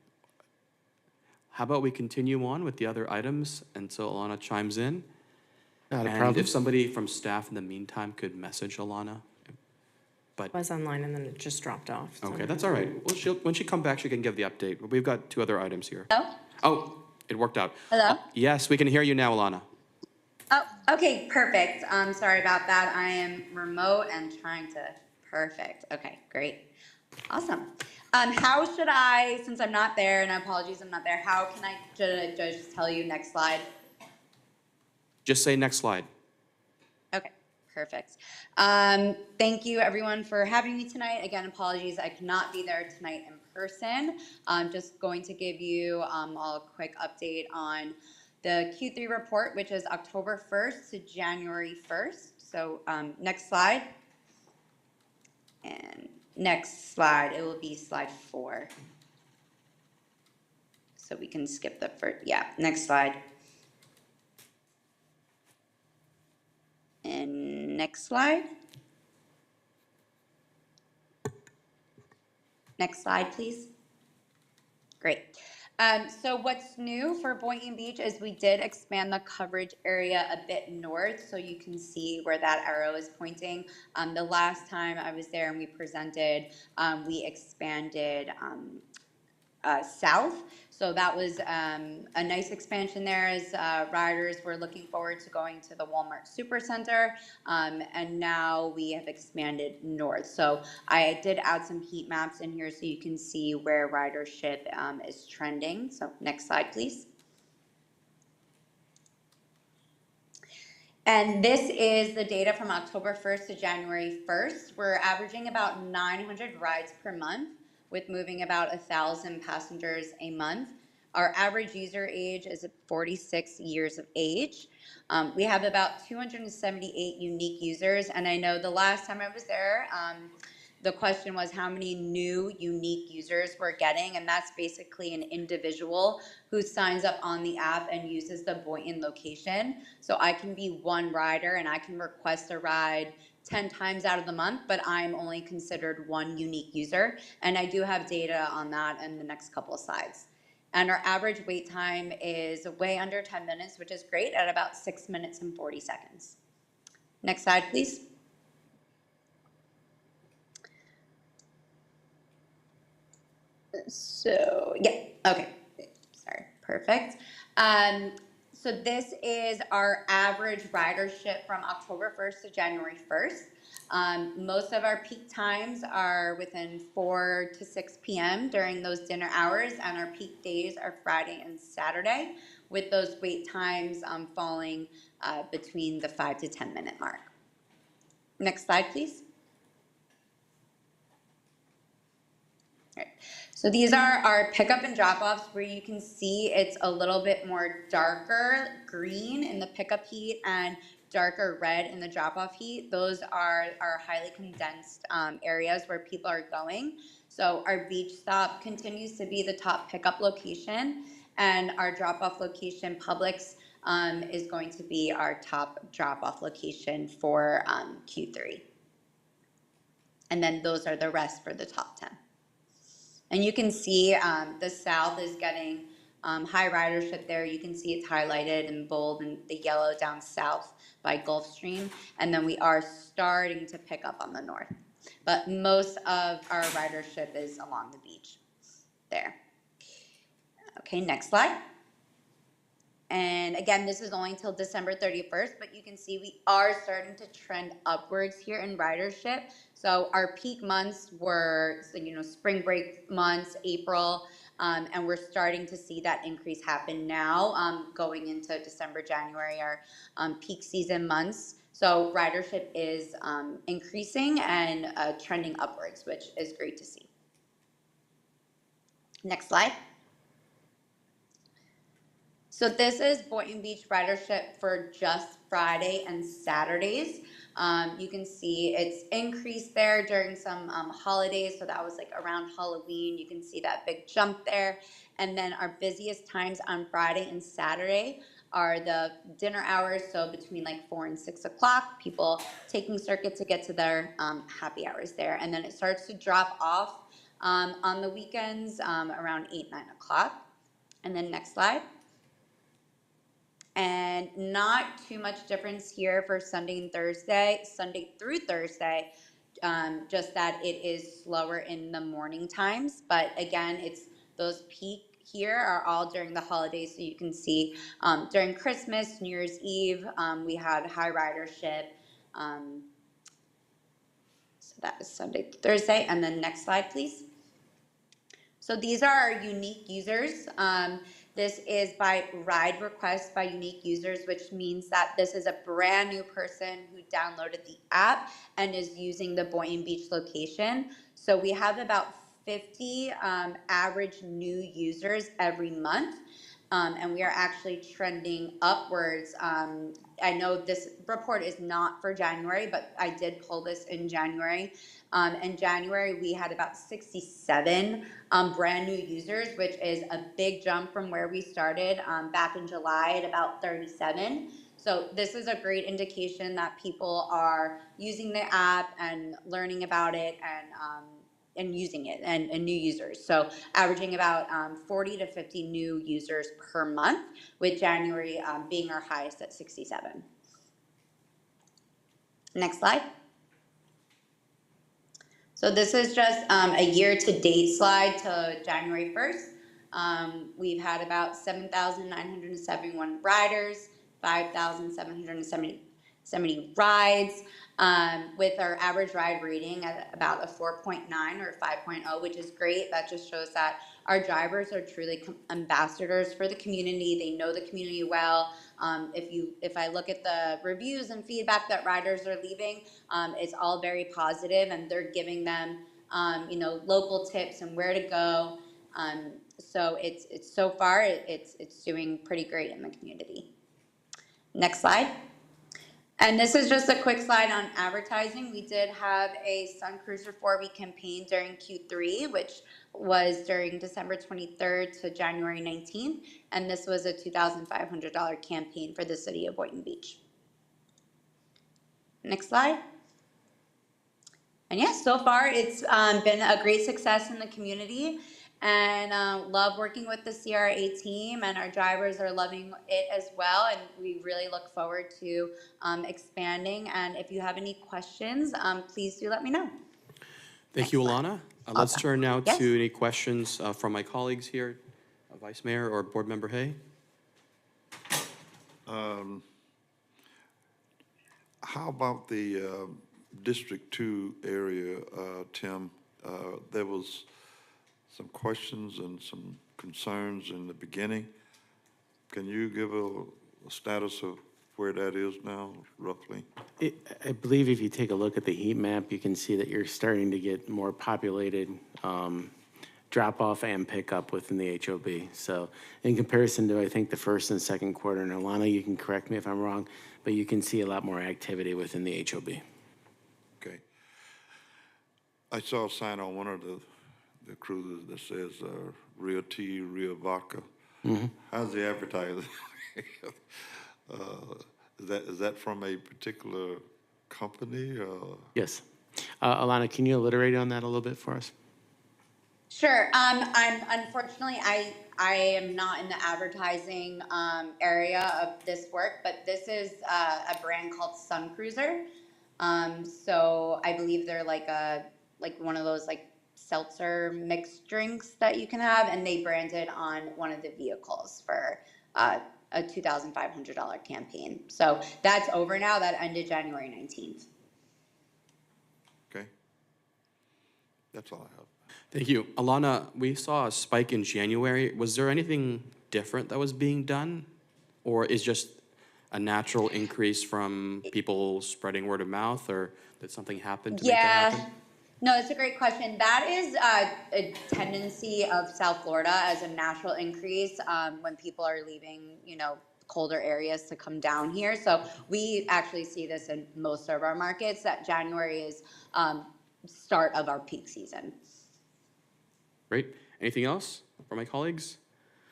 Speaker 1: How about we continue on with the other items until Alana chimes in?
Speaker 10: Not a
Speaker 1: And
Speaker 10: problem.
Speaker 1: if somebody from staff in the meantime could message Alana. But,
Speaker 4: Was online and then it just dropped off. so-
Speaker 1: okay, that's all right. Well, when she come back, she can give the update. We've got two other items here.
Speaker 13: Hello?
Speaker 1: Oh, it worked out.
Speaker 13: Hello?
Speaker 1: Yes, we can hear you now, Alana.
Speaker 13: Oh, okay, perfect. Sorry about that. I am remote and trying to, perfect. Okay, great. Awesome. How should I, since I'm not there, and apologies I'm not there, should I just tell you next slide?
Speaker 1: Just say next slide.
Speaker 13: Okay, perfect. Thank you everyone for having me tonight. Again, apologies, I cannot be there tonight in person. I'm just going to give you a quick update on the Q3 report, which is October 1st to January 1st. So next slide. And next slide, it will be slide 4. So we can skip the first, yeah, next slide. And next slide. Next slide, please. Great. So what's new for Boynton Beach is we did expand the coverage area a bit north, so you can see where that arrow is pointing. The last time I was there and we presented, we expanded south. So that was a nice expansion there as riders were looking forward to going to the Walmart Supercenter. And now we have expanded north. So I did add some heat maps in here so you can see where ridership is trending. So next slide, please. And this is the data from October 1st to January 1st. We're averaging about 900 rides per month, with moving about 1,000 passengers a month. Our average user age is 46 years of age. We have about 278 unique users, and I know the last time I was there, the question was how many new unique users we're getting, and that's basically an individual who signs up on the app and uses the Boynton location. So I can be one rider and I can request a ride 10 times out of the month, but I'm only considered one unique user. And I do have data on that in the next couple of slides. And our average wait time is way under 10 minutes, which is great, at about 6 minutes and 40 seconds. Next slide, please. So, yeah, okay, sorry, perfect. So this is our average ridership from October 1st to January 1st. Most of our peak times are within 4 to 6 p.m. during those dinner hours, and our peak days are Friday and Saturday, with those wait times falling between the 5 to 10 minute mark. Next slide, please. All right. So these are our pickup and drop-offs, where you can see it's a little bit more darker green in the pickup heat and darker red in the drop-off heat. Those are our highly condensed areas where people are going. So our beach stop continues to be the top pickup location, and our drop-off location, Publix, is going to be our top drop-off location for Q3. And then those are the rest for the top 10. And you can see the south is getting high ridership there. You can see it's highlighted in bold and the yellow down south by Gulfstream. And then we are starting to pick up on the north. But most of our ridership is along the beach there. Okay, next slide. And again, this is only until December 31st, but you can see we are starting to trend upwards here in ridership. So our peak months were, spring break months, April, and we're starting to see that increase happen now, going into December, January, our peak season months. So ridership is increasing and trending upwards, which is great to see. Next slide. So this is Boynton Beach ridership for just Friday and Saturdays. You can see it's increased there during some holidays. So that was like around Halloween. You can see that big jump there. And then our busiest times on Friday and Saturday are the dinner hours. So between like 4 and 6 o'clock, people taking circuit to get to their happy hours there. And then it starts to drop off on the weekends around 8, 9 o'clock. And then next slide. And not too much difference here for Sunday through Thursday, just that it is slower in the morning times. But again, it's those peak here are all during the holidays. So you can see during Christmas, New Year's Eve, we had high ridership. So that was Sunday through Thursday. And then next slide, please. So these are our unique users. This is by ride request by unique users, which means that this is a brand new person who downloaded the app and is using the Boynton Beach location. So we have about 50 average new users every month. and we are actually trending upwards. I know this report is not for January, but I did pull this in January. In January, we had about 67 brand new users, which is a big jump from where we started back in July at about 37. So this is a great indication that people are using the app and learning about it and using it and new users. So averaging about 40 to 50 new users per month, with January being our highest at 67. Next slide. So this is just a year-to-date slide to January 1st. We've had about 7,971 riders, 5,770 rides, with our average ride rating at about a 4.9 or 5.0, which is great. That just shows that our drivers are truly ambassadors for the community. They know the community well. If I look at the reviews and feedback that riders are leaving, it's all very positive, and they're giving them, local tips and where to go. So it's so far it's doing pretty great in the community. Next slide. And this is just a quick slide on advertising. We did have a Sun Cruiser 4-week campaign during Q3, which was during December 23rd to January 19th. And this was a $2,500 campaign for the city of Boynton Beach. Next slide. And yes, so far it's been a great success in the community, and love working with the CRA team, and our drivers are loving it as well, and we really look forward to expanding. And if you have any questions, please do let me know.
Speaker 1: Thank you, Alana. Let's turn now
Speaker 13: Yes.
Speaker 1: to any questions from my colleagues here, Vice Mayor or Board Member Hay.
Speaker 2: How about the District 2 area, Tim? There was some questions and some concerns in the beginning. Can you give a status of where that is now, roughly?
Speaker 10: I believe if you take a look at the heat map, you can see that you're starting to get more populated drop-off and pickup within the HOB. So in comparison to, I think, the first and second quarter, and Alana, you can correct me if I'm wrong, but you can see a lot more activity within the HOB.
Speaker 2: Okay. I saw a sign on one of the cruises that says real tea, real vodka. How's the advertising? Is that from a particular company?
Speaker 10: Yes. Alana, can you elaborate on that a little bit for us?
Speaker 13: Sure. I'm unfortunately I am not in the advertising area of this work, but this is a brand called Sun Cruiser. So I believe they're like one of those like seltzer mixed drinks that you can have, and they branded on one of the vehicles for a $2,500 campaign. So that's over now. That ended January 19th.
Speaker 2: Okay. That's all I have.
Speaker 1: Thank you. Alana, we saw a spike in January. Was there anything different that was being done? Or is just a natural increase from people spreading word of mouth, or did something happen to make that happen?
Speaker 13: No, it's a great question. That is a tendency of South Florida as a natural increase when people are leaving, colder areas to come down here. So we actually see this in most of our markets, that January is start of our peak season.
Speaker 1: Great. Anything else from my colleagues?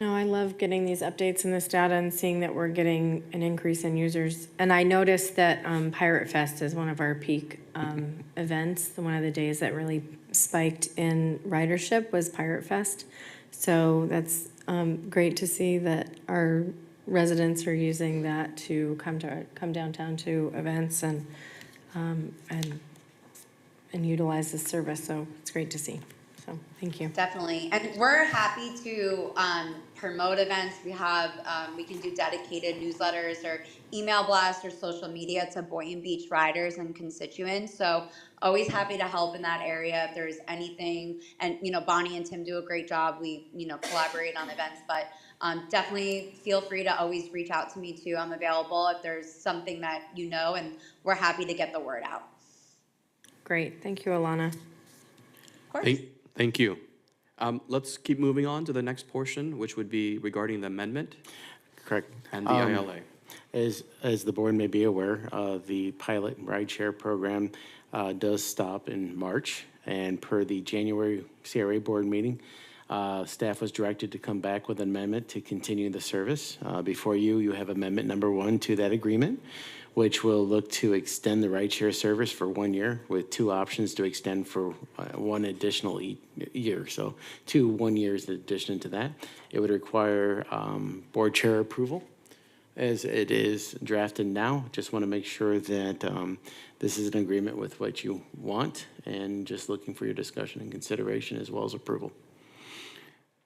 Speaker 4: No, I love getting these updates and this data and seeing that we're getting an increase in users. And I noticed that Pirate Fest is one of our peak events. One of the days that really spiked in ridership was Pirate Fest. So that's great to see that our residents are using that to come downtown to events and utilize this service. So it's great to see. So thank you.
Speaker 13: Definitely. And we're happy to promote events. We can do dedicated newsletters or email blasts or social media to Boynton Beach riders and constituents. So always happy to help in that area if there's anything. And, Bonnie and Tim do a great job. We, collaborate on events, but definitely feel free to always reach out to me too. I'm available if there's something that and we're happy to get the word out.
Speaker 4: Great. Thank you, Alana.
Speaker 13: Of course.
Speaker 1: Thank you. Let's keep moving on to the next portion, which would be regarding the amendment
Speaker 10: Correct.
Speaker 1: and the ILA.
Speaker 10: As the board may be aware, the pilot rideshare program does stop in March. And per the January CRA board meeting, staff was directed to come back with an amendment to continue the service. Before you, you have amendment number 1 to that agreement, which will look to extend the rideshare service for 1 year with 2 options to extend for 1 additional year. So 2 1 years in addition to that. It would require board chair approval as it is drafted now. Just want to make sure that this is an agreement with what you want and just looking for your discussion and consideration as well as approval.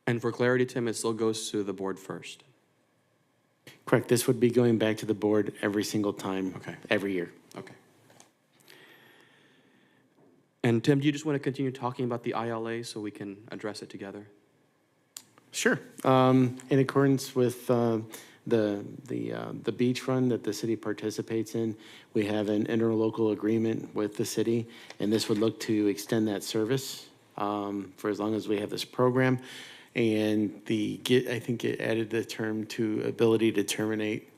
Speaker 1: And for clarity, Tim, it still goes to the board first.
Speaker 10: Correct. This would be going back to the board every single time,
Speaker 1: Okay.
Speaker 10: every year.
Speaker 1: Okay. And Tim, do you just want to continue talking about the ILA so we can address it together?
Speaker 10: Sure. In accordance with the beach fund that the city participates in, we have an interlocal agreement with the city, and this would look to extend that service for as long as we have this program. And I think it added the term to ability to terminate,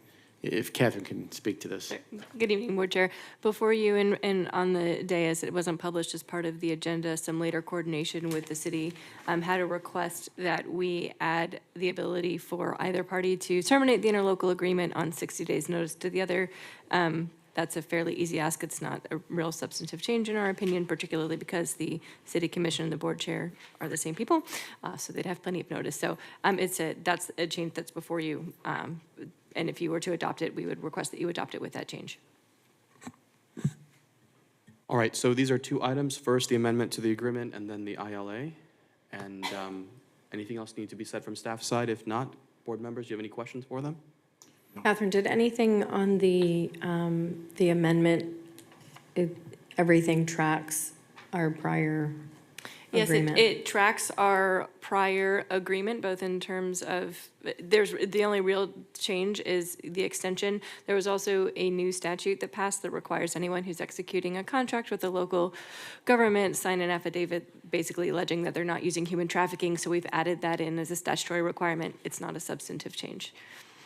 Speaker 10: if Catherine can speak to this.
Speaker 4: Good evening, Board Chair. Before you and on the day, as it wasn't published as part of the agenda, some later coordination with the city had a request that we add the ability for either party to terminate the interlocal agreement on 60 days notice to the other. That's a fairly easy ask. It's not a real substantive change in our opinion, particularly because the city commission and the board chair are the same people, so they'd have plenty of notice. So that's a change that's before you. And if you were to adopt it, we would request that you adopt it with that change.
Speaker 1: All right, so these are 2 items. First, the amendment to the agreement, and then the ILA. And anything else need to be said from staff side? If not, board members, do you have any questions for them?
Speaker 4: Catherine, did anything on the amendment, everything tracks our prior agreement? Yes, it tracks our prior agreement, both in terms of, the only real change is the extension. There was also a new statute that passed that requires anyone who's executing a contract with a local government sign an affidavit basically alleging that they're not using human trafficking. So we've added that in as a statutory requirement. It's not a substantive change.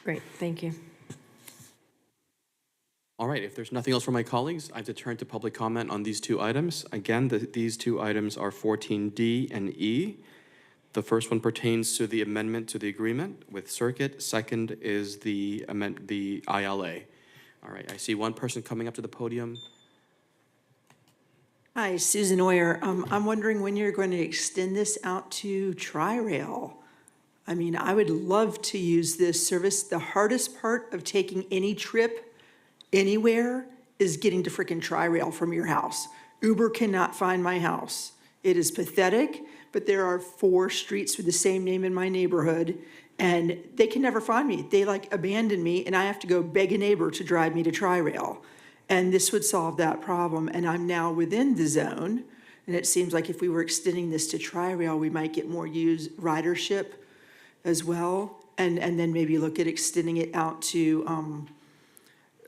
Speaker 4: Great, thank you.
Speaker 1: All right, if there's nothing else from my colleagues, I have to turn to public comment on these 2 items. Again, these 2 items are 14D and E. The first one pertains to the amendment to the agreement with Circuit. Second is the ILA. All right, I see one person coming up to the podium.
Speaker 8: Hi, Susan Oyer. I'm wondering when you're going to extend this out to Tri-Rail. I mean, I would love to use this service. The hardest part of taking any trip anywhere is getting to frickin' Tri-Rail from your house. Uber cannot find my house. It is pathetic, but there are 4 streets with the same name in my neighborhood, and they can never find me. They like abandon me, and I have to go beg a neighbor to drive me to Tri-Rail. And this would solve that problem, and I'm now within the zone, and it seems like if we were extending this to Tri-Rail, we might get more ridership as well, and then maybe look at extending it out to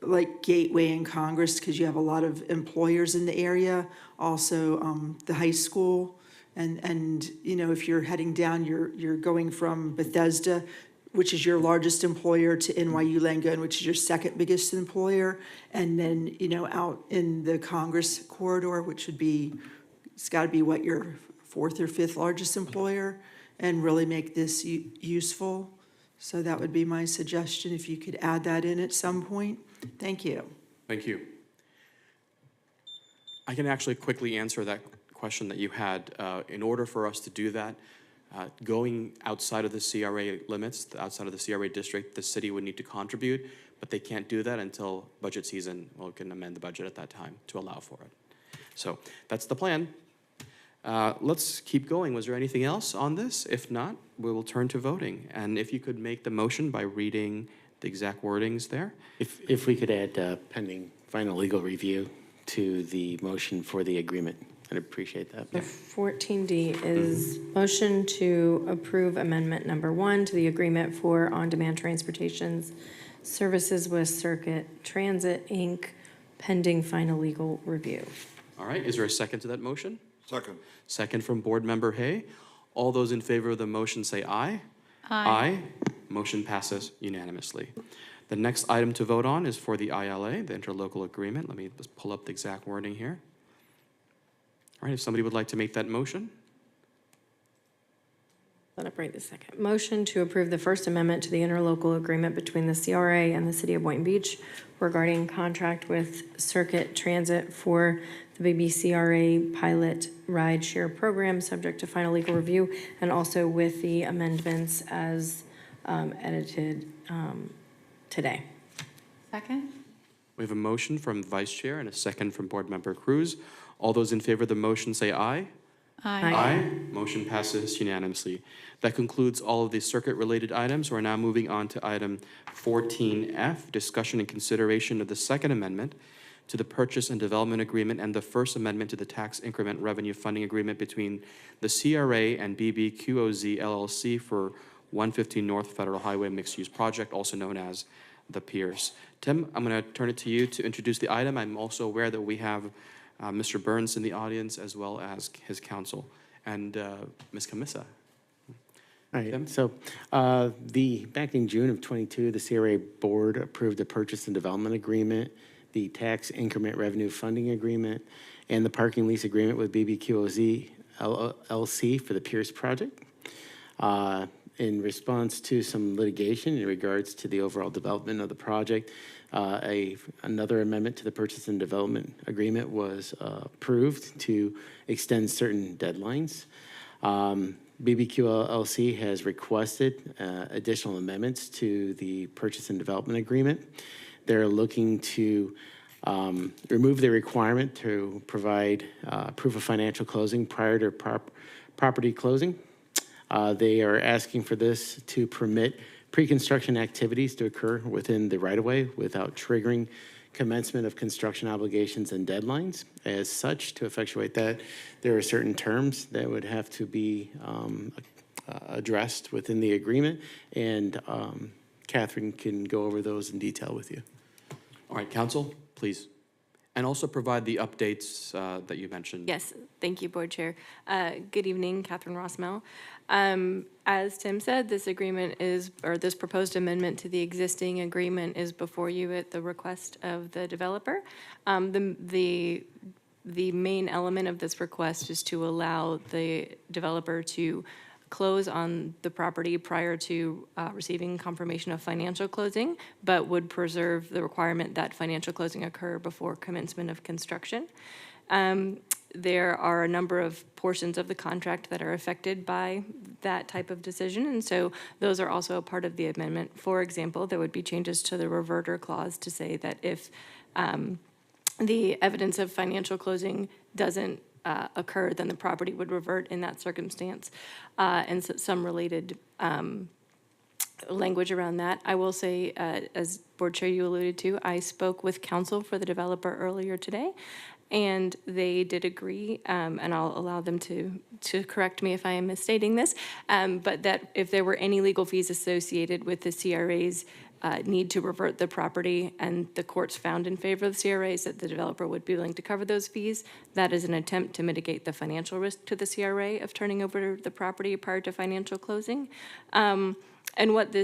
Speaker 8: like Gateway and Congress, because you have a lot of employers in the area, also the high school, and you know, if you're heading down, you're going from Bethesda, which is your largest employer, to NYU Langone, which is your 2nd biggest employer, and then, you know, out in the Congress corridor, which would be, it's got to be what, your 4th or 5th largest employer, and really make this useful. So that would be my suggestion, if you could add that in at some point. Thank you.
Speaker 1: Thank you. I can actually quickly answer that question that you had. In order for us to do that, going outside of the CRA limits, outside of the CRA district, the city would need to contribute, but they can't do that until budget season. Well, we can amend the budget at that time to allow for it. So that's the plan. Let's keep going. Was there anything else on this? If not, we will turn to voting. And if you could make the motion by reading the exact wordings there.
Speaker 10: If we could add pending final legal review to the motion for the agreement, I'd appreciate that.
Speaker 4: So 14D is motion to approve amendment number 1 to the agreement for on-demand transportations services with Circuit Transit, Inc., pending final legal review.
Speaker 1: All right, is there a second to that motion?
Speaker 2: Second.
Speaker 1: Second from Board Member Hay. All those in favor of the motion say aye. Aye. Motion passes unanimously. The next item to vote on is for the ILA, the interlocal agreement. Let me just pull up the exact wording here. All right, if somebody would like to make that motion.
Speaker 4: Let it right this second. Motion to approve the First Amendment to the interlocal agreement between the CRA and the City of Boynton Beach regarding contract with Circuit Transit for the BBCRA pilot ride share program, subject to final legal review, and also with the amendments as edited today.
Speaker 5: Second?
Speaker 1: We have a motion from Vice Chair and a second from Board Member Cruz. All those in favor of the motion say aye.
Speaker 4: Aye.
Speaker 1: Motion passes unanimously. That concludes all of the circuit-related items. We're now moving on to item 14F, discussion and consideration of the Second Amendment to the Purchase and Development Agreement and the First Amendment to the Tax Increment Revenue Funding Agreement between the CRA and BBQOZ LLC for 115 North Federal Highway Mixed-Use Project, also known as the Piers. Tim, I'm going to turn it to you to introduce the item. I'm also aware that we have Mr. Burns in the audience as well as his counsel and Ms. Camissa.
Speaker 10: All right,
Speaker 1: Tim?
Speaker 10: so back in June of '22, the CRA board approved a purchase and development agreement, the tax increment revenue funding agreement, and the parking lease agreement with BBQOZ LLC for the Pierce project. In response to some litigation in regards to the overall development of the project, another amendment to the purchase and development agreement was approved to extend certain deadlines. BBQ LLC has requested additional amendments to the purchase and development agreement. They're looking to remove the requirement to provide proof of financial closing prior to property closing. They are asking for this to permit pre-construction activities to occur within the right-of-way without triggering commencement of construction obligations and deadlines. As such, to effectuate that, there are certain terms that would have to be addressed within the agreement, and Catherine can go over those in detail with you.
Speaker 1: All right, counsel, please. And also provide the updates that you mentioned.
Speaker 4: Yes, thank you, Board Chair. Good evening, Catherine Rossmell. As Tim said, this proposed amendment to the existing agreement is before you at the request of the developer. The main element of this request is to allow the developer to close on the property prior to receiving confirmation of financial closing, but would preserve the requirement that financial closing occur before commencement of construction. There are a number of portions of the contract that are affected by that type of decision, and so those are also a part of the amendment. For example, there would be changes to the reverter clause to say that if the evidence of financial closing doesn't occur, then the property would revert in that circumstance, and some related language around that. I will say, as Board Chair you alluded to, I spoke with counsel for the developer earlier today, and they did agree, and I'll allow them to correct me if I am misstating this, but that if there were any legal fees associated with the CRA's need to revert the property, and the courts found in favor of the CRAs that the developer would be willing to cover those fees, that is an attempt to mitigate the financial risk to the CRA of turning over the property prior to financial closing. And what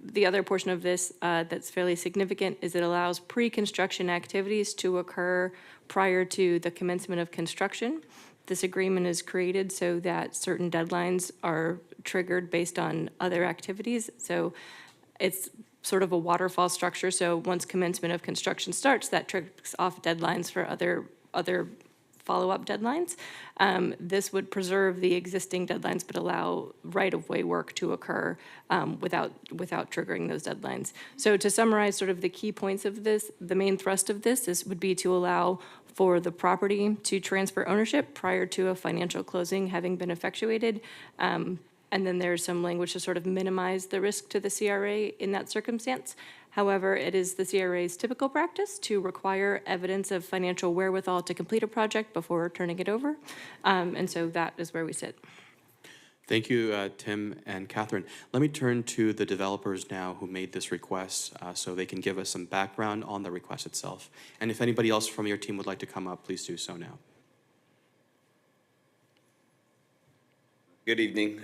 Speaker 4: the other portion of this that's fairly significant is it allows pre-construction activities to occur prior to the commencement of construction. This agreement is created so that certain deadlines are triggered based on other activities. So it's sort of a waterfall structure. So once commencement of construction starts, that triggers off deadlines for other follow-up deadlines. This would preserve the existing deadlines, but allow right-of-way work to occur without triggering those deadlines. So to summarize sort of the key points of this, the main thrust of this would be to allow for the property to transfer ownership prior to a financial closing having been effectuated. And then there's some language to sort of minimize the risk to the CRA in that circumstance. However, it is the CRA's typical practice to require evidence of financial wherewithal to complete a project before turning it over. And so that is where we sit.
Speaker 1: Thank you, Tim and Catherine. Let me turn to the developers now who made this request so they can give us some background on the request itself. And if anybody else from your team would like to come up, please do so now.
Speaker 14: Good evening.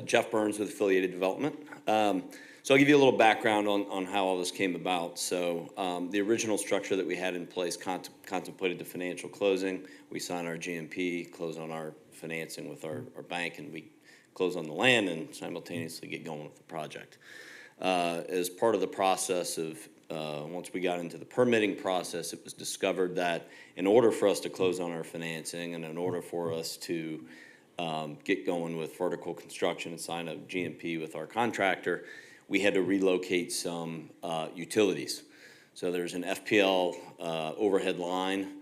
Speaker 14: Jeff Burns with Affiliated Development. So I'll give you a little background on how all this came about. So the original structure that we had in place contemplated the financial closing. We sign our GMP, close on our financing with our bank, and we close on the land and simultaneously get going with the project. As part of the process of once we got into the permitting process, it was discovered that in order for us to close on our financing and in order for us to get going with vertical construction and sign a GMP with our contractor, we had to relocate some utilities. So there's an FPL overhead line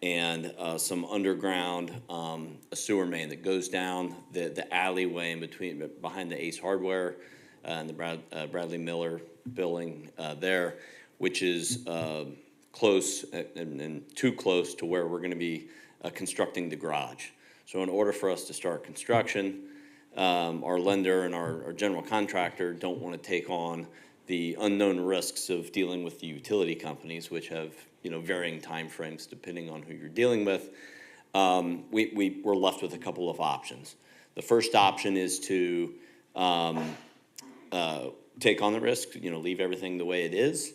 Speaker 14: and some underground a sewer main that goes down the alleyway in between, behind the Ace Hardware and the Bradley Miller building there, which is close and too close to where we're going to be constructing the garage. So in order for us to start construction, our lender and our general contractor don't want to take on the unknown risks of dealing with the utility companies, which have varying timeframes depending on who you're dealing with. We're left with a couple of options. The first option is to take on the risk, leave everything the way it is,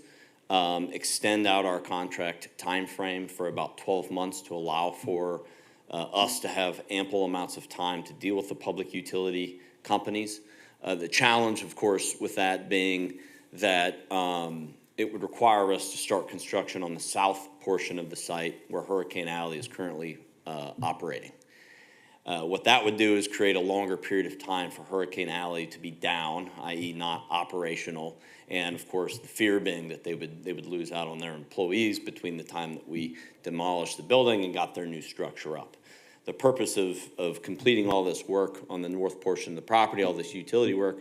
Speaker 14: extend out our contract time frame for about 12 months to allow for us to have ample amounts of time to deal with the public utility companies. The challenge, of course, with that being that it would require us to start construction on the south portion of the site where Hurricane Alley is currently operating. What that would do is create a longer period of time for Hurricane Alley to be down, i.e. not operational, and of course the fear being that they would lose out on their employees between the time that we demolished the building and got their new structure up. The purpose of completing all this work on the north portion of the property, all this utility work,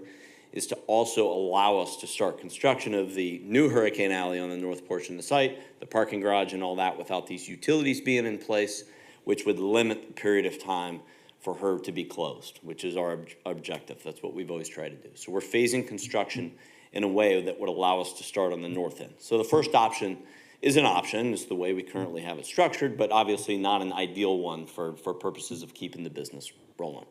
Speaker 14: is to also allow us to start construction of the new Hurricane Alley on the north portion of the site, the parking garage and all that, without these utilities being in place, which would limit the period of time for her to be closed, which is our objective. That's what we've always tried to do. So we're phasing construction in a way that would allow us to start on the north end. So the first option is an option. It's the way we currently have it structured, but obviously not an ideal one for purposes of keeping the business rolling.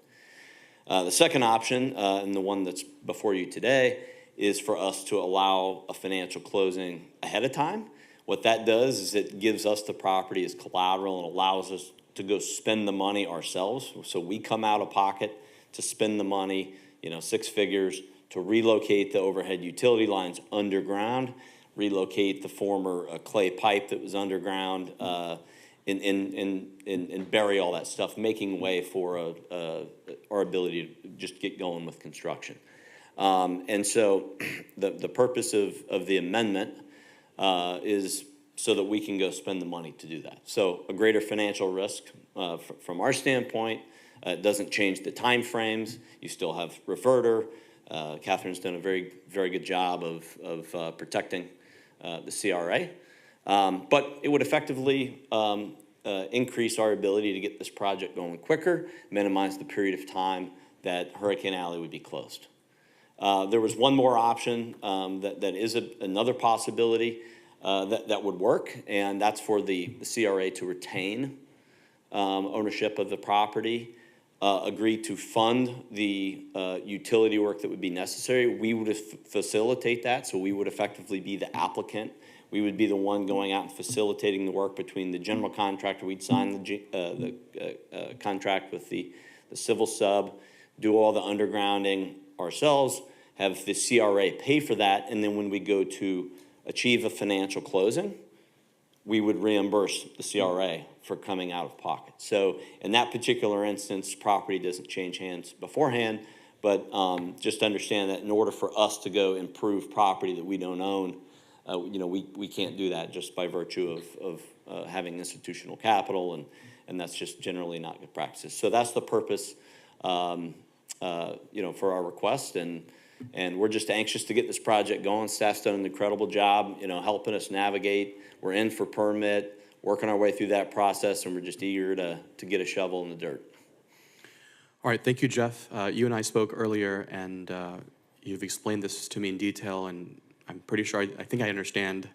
Speaker 14: The second option, and the one that's before you today, is for us to allow a financial closing ahead of time. What that does is it gives us the property as collateral and allows us to go spend the money ourselves. So we come out of pocket to spend the money, 6 figures, to relocate the overhead utility lines underground, relocate the former clay pipe that was underground, and bury all that stuff, making way for our ability to just get going with construction. And so the purpose of the amendment is so that we can go spend the money to do that. So a greater financial risk from our standpoint. It doesn't change the time frames. You still have reverter. Catherine's done a very, very good job of protecting the CRA. But it would effectively increase our ability to get this project going quicker, minimize the period of time that Hurricane Alley would be closed. There was one more option that is another possibility that would work, and that's for the CRA to retain ownership of the property, agree to fund the utility work that would be necessary. We would facilitate that, so we would effectively be the applicant. We would be the one going out and facilitating the work between the general contractor. We'd sign the contract with the civil sub, do all the undergrounding ourselves, have the CRA pay for that, and then when we go to achieve a financial closing, we would reimburse the CRA for coming out of pocket. So in that particular instance, property doesn't change hands beforehand, but just understand that in order for us to go improve property that we don't own, we can't do that just by virtue of having institutional capital, and that's just generally not good practices. So that's the purpose, for our request, and we're just anxious to get this project going. Staff's done an incredible job, helping us navigate. We're in for permit, working our way through that process, and we're just eager to get a shovel in the dirt.
Speaker 1: All right, thank you, Jeff. You and I spoke earlier, and you've explained this to me in detail, and I'm pretty sure I think I understand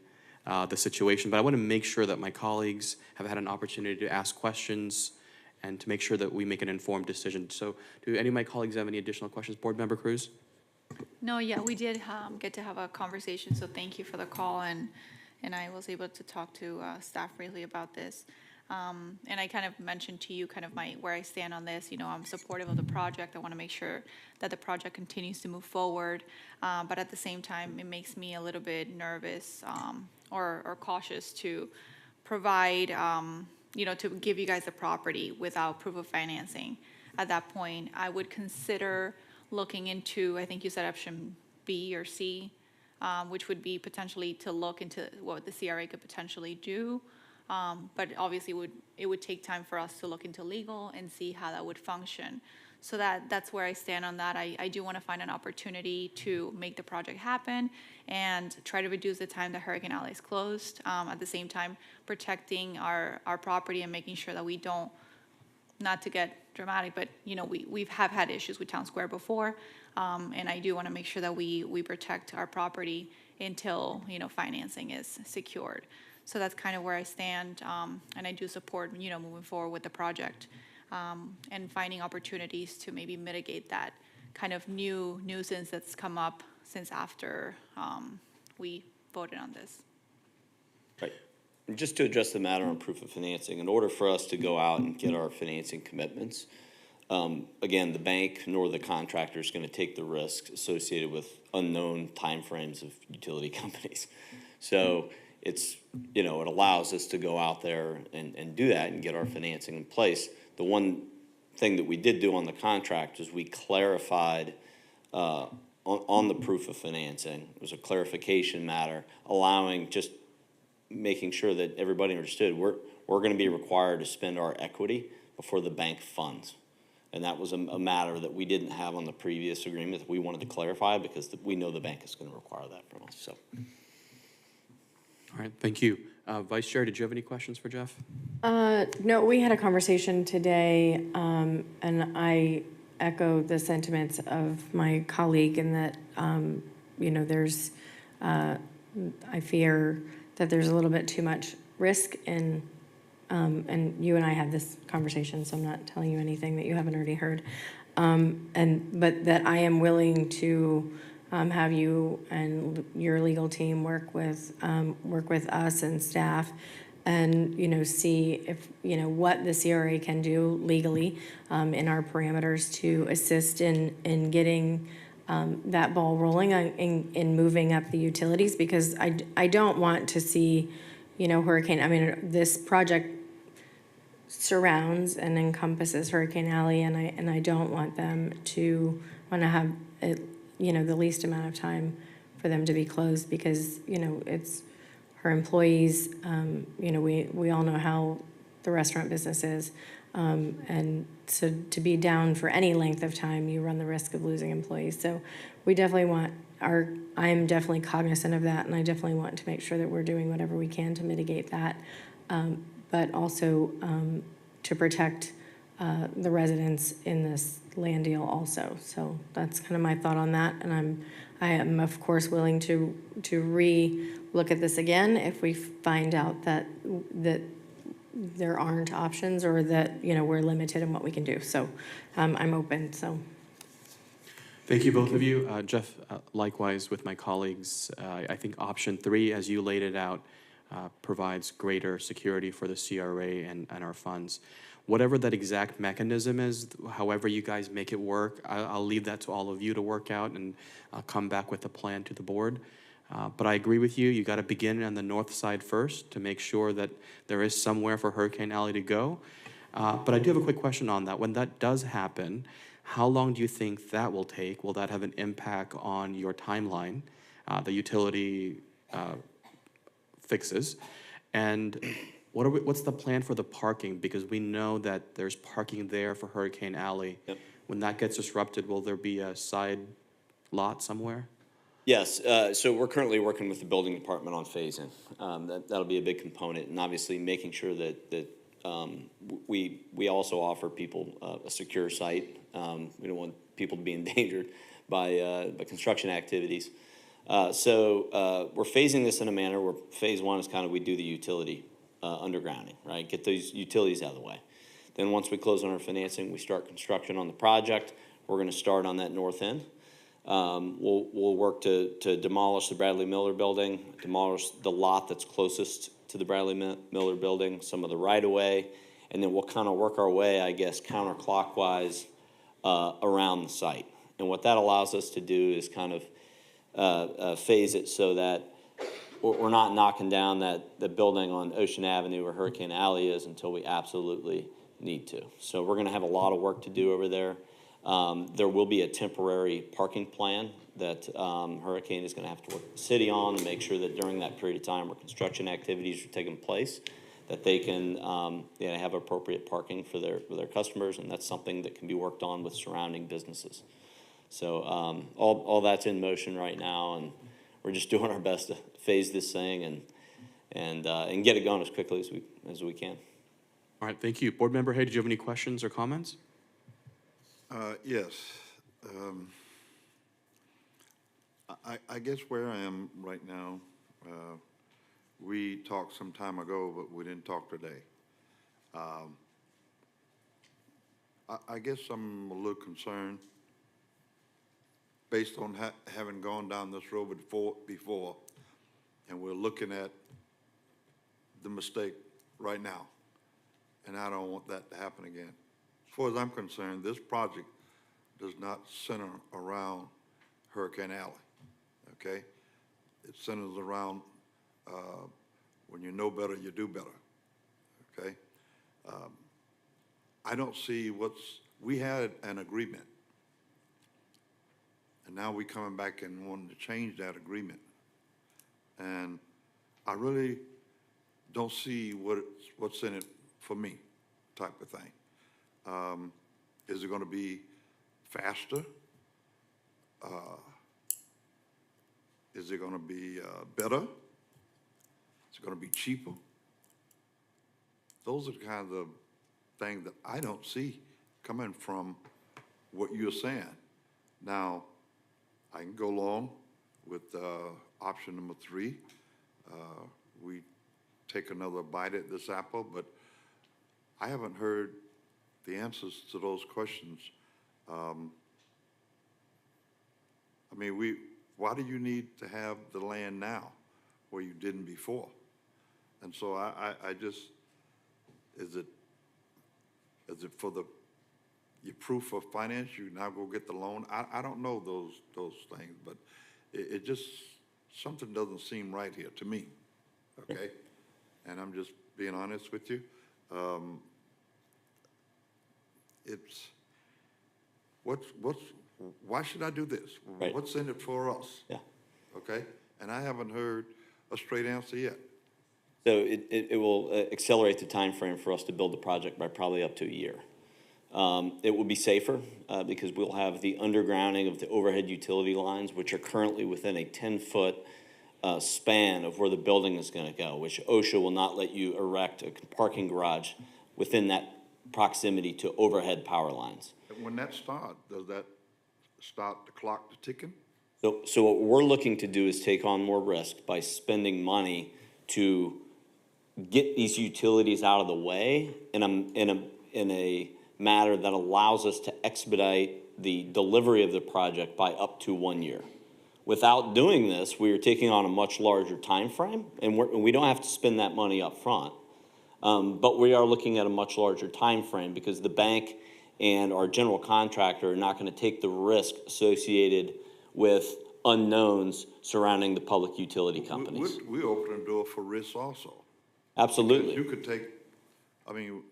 Speaker 1: the situation, but I want to make sure that my colleagues have had an opportunity to ask questions and to make sure that we make an informed decision. So do any of my colleagues have any additional questions? Board Member Cruz?
Speaker 5: No, yeah, we did get to have a conversation, so thank you for the call, and I was able to talk to staff really about this. And I kind of mentioned to you kind of where I stand on this. You know, I'm supportive of the project. I want to make sure that the project continues to move forward. But at the same time, it makes me a little bit nervous or cautious to provide, you know, to give you guys the property without proof of financing. At that point, I would consider looking into, I think you said option B or C, which would be potentially to look into what the CRA could potentially do. But obviously it would take time for us to look into legal and see how that would function. So that's where I stand on that. I do want to find an opportunity to make the project happen and try to reduce the time that Hurricane Alley is closed. At the same time, protecting our property and making sure that we don't, not to get dramatic, but you know, we've had issues with Town Square before. And I do want to make sure that we protect our property until, you know, financing is secured. So that's kind of where I stand, and I do support, you know, moving forward with the project, and finding opportunities to maybe mitigate that kind of new nuisance that's come up since after we voted on this.
Speaker 14: Right. And just to address the matter on proof of financing, in order for us to go out and get our financing commitments, again, the bank nor the contractor is going to take the risk associated with unknown timeframes of utility companies. So it's, you know, it allows us to go out there and do that and get our financing in place. The one thing that we did do on the contract is we clarified on the proof of financing. It was a clarification matter, allowing, just making sure that everybody understood we're going to be required to spend our equity before the bank funds. And that was a matter that we didn't have on the previous agreement that we wanted to clarify because we know the bank is going to require that from us. So.
Speaker 1: All right, thank you. Vice Chair, did you have any questions for Jeff?
Speaker 4: No, we had a conversation today, and I echo the sentiments of my colleague in that, you know, there's, I fear that there's a little bit too much risk in, and you and I had this conversation, so I'm not telling you anything that you haven't already heard. But that I am willing to have you and your legal team work with us and staff, and you know, see if you know what the CRA can do legally in our parameters to assist in getting that ball rolling in moving up the utilities, because I don't want to see, you know, hurricane. I mean, this project surrounds and encompasses Hurricane Alley, and I don't want them to want to have it, you know, the least amount of time for them to be closed, because, you know, it's her employees, you know, we all know how the restaurant business is. And so to be down for any length of time, you run the risk of losing employees. So we definitely want I'm definitely cognizant of that, and I definitely want to make sure that we're doing whatever we can to mitigate that. But also to protect the residents in this land deal also. So that's kind of my thought on that, and I am of course willing to re-look at this again if we find out that there aren't options, or that, you know, we're limited in what we can do. So I'm open, so.
Speaker 1: Thank you, both of you. Jeff, likewise with my colleagues, I think option 3, as you laid it out, provides greater security for the CRA and our funds. Whatever that exact mechanism is, however you guys make it work, I'll leave that to all of you to work out, and I'll come back with a plan to the board. But I agree with you, you got to begin on the north side first to make sure that there is somewhere for Hurricane Alley to go. But I do have a quick question on that. When that does happen, how long do you think that will take? Will that have an impact on your timeline, the utility fixes? And what's the plan for the parking? Because we know that there's parking there for Hurricane Alley.
Speaker 14: Yep.
Speaker 1: When that gets disrupted, will there be a side lot somewhere?
Speaker 14: Yes, so we're currently working with the building department on phasing. That'll be a big component, and obviously making sure that we also offer people a secure site. We don't want people to be endangered by construction activities. So we're phasing this in a manner where phase 1 is kind of we do the utility undergrounding, right? Get those utilities out of the way. Then once we close on our financing, we start construction on the project. We're gonna start on that north end. We'll work to demolish the Bradley Miller building, demolish the lot that's closest to the Bradley Miller building, some of the right-of-way, and then we'll kind of work our way, I guess, counterclockwise around the site. And what that allows us to do is kind of phase it so that we're not knocking down the building on Ocean Avenue where Hurricane Alley is until we absolutely need to. So we're gonna have a lot of work to do over there. There will be a temporary parking plan that Hurricane is gonna have to work with the city on to make sure that during that period of time where construction activities are taking place, that they can have appropriate parking for their customers, and that's something that can be worked on with surrounding businesses. So all that's in motion right now, and we're just doing our best to phase this thing and get it going as quickly as we can.
Speaker 1: All right, thank you. Board Member Hay, did you have any questions or comments?
Speaker 2: Yes. I guess where I am right now, we talked some time ago, but we didn't talk today. I guess I'm a little concerned based on having gone down this road before, and we're looking at the mistake right now, and I don't want that to happen again. As far as I'm concerned, this project does not center around Hurricane Alley, okay? It centers around when you know better, you do better, okay? I don't see we had an agreement, and now we're coming back and wanting to change that agreement. And I really don't see what's in it for me, type of thing. Is it gonna be faster? Is it gonna be better? Is it gonna be cheaper? Those are the kinds of things that I don't see coming from what you're saying. Now, I can go along with option number 3. We take another bite at this apple, but I haven't heard the answers to those questions. I mean, why do you need to have the land now where you didn't before? And so I just, is it for your proof of finance, you now go get the loan? I don't know those things, but it just, something doesn't seem right here to me, okay? And I'm just being honest with you. Why should I do this?
Speaker 14: Right.
Speaker 2: What's in it for us?
Speaker 14: Yeah.
Speaker 2: Okay? And I haven't heard a straight answer yet.
Speaker 14: So it will accelerate the time frame for us to build the project by probably up to a year. It will be safer because we'll have the undergrounding of the overhead utility lines, which are currently within a 10-foot span of where the building is going to go, which OSHA will not let you erect a parking garage within that proximity to overhead power lines.
Speaker 2: When that starts, does that start the clock ticking?
Speaker 14: So what we're looking to do is take on more risk by spending money to get these utilities out of the way in a matter that allows us to expedite the delivery of the project by up to 1 year. Without doing this, we are taking on a much larger time frame, and we don't have to spend that money up front. But we are looking at a much larger time frame because the bank and our general contractor are not going to take the risk associated with unknowns surrounding the public utility companies.
Speaker 2: We open the door for risk also.
Speaker 14: Absolutely.
Speaker 2: Because you could take, I mean,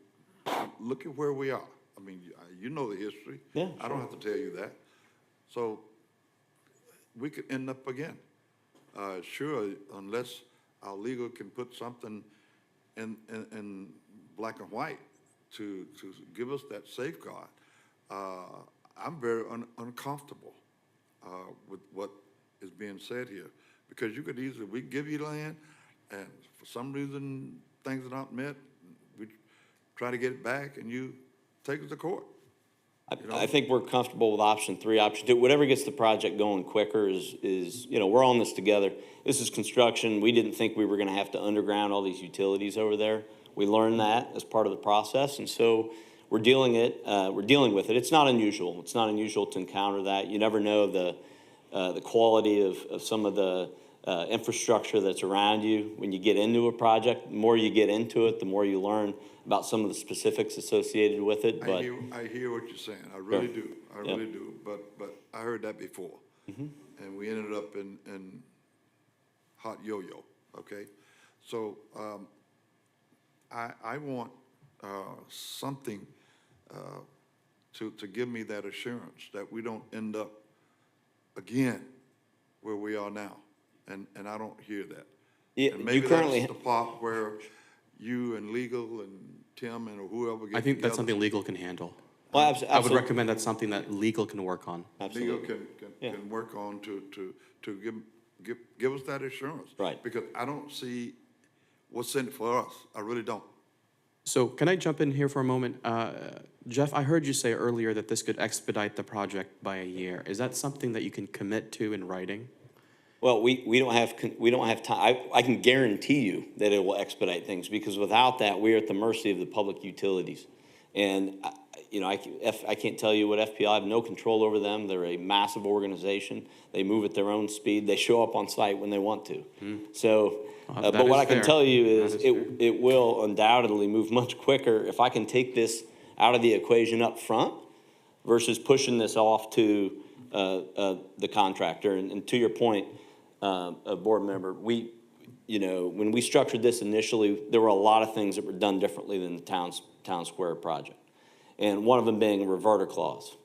Speaker 2: look at where we are. I mean, you know the history.
Speaker 14: Yeah,
Speaker 2: I don't have to tell you that. So we could end up again. Sure, unless our legal can put something in black and white to give us that safeguard. I'm very uncomfortable with what is being said here, because you could easily, we give you land, and for some reason, things are not met, we try to get it back, and you take it to court.
Speaker 14: I think we're comfortable with option 3, option 2. Whatever gets the project going quicker is we're on this together. This is construction. We didn't think we were going to have to underground all these utilities over there. We learned that as part of the process, and so we're dealing with it. It's not unusual. It's not unusual to encounter that. You never know the quality of some of the infrastructure that's around you when you get into a project. The more you get into it, the more you learn about some of the specifics associated with it. But
Speaker 2: I hear what you're saying. I really
Speaker 14: Sure.
Speaker 2: do. I
Speaker 14: Yep.
Speaker 2: really do. But I heard that before. And we ended up in hot yo-yo, okay? So, I want, something, to give me that assurance that we don't end up again where we are now. And I don't hear that.
Speaker 14: Yeah,
Speaker 2: And
Speaker 14: you
Speaker 2: maybe
Speaker 14: currently
Speaker 2: that's the part where you and legal and Tim and whoever get
Speaker 1: I think that's
Speaker 2: together,
Speaker 1: something legal can handle.
Speaker 14: Well,
Speaker 1: I would
Speaker 14: absolutely.
Speaker 1: recommend that's something that legal can work on.
Speaker 2: legal
Speaker 14: Absolutely.
Speaker 2: can work on to give us that assurance.
Speaker 14: Right.
Speaker 2: Because I don't see what's in it for us. I really don't.
Speaker 1: So can I jump in here for a moment? Jeff, I heard you say earlier that this could expedite the project by a year. Is that something that you can commit to in writing?
Speaker 14: Well, we don't have time. I can guarantee you that it will expedite things, because without that, we are at the mercy of the public utilities. And, I can't tell you what FPL, I have no control over them. They're a massive organization. They move at their own speed. They show up on site when they want to. So,
Speaker 1: that
Speaker 14: but what
Speaker 1: is
Speaker 14: I can
Speaker 1: fair.
Speaker 14: tell you is
Speaker 1: That is fair.
Speaker 14: it will undoubtedly move much quicker if I can take this out of the equation up front versus pushing this off to the contractor. And to your point, a board member, when we structured this initially, there were a lot of things that were done differently than the town square project. And one of them being a reverter clause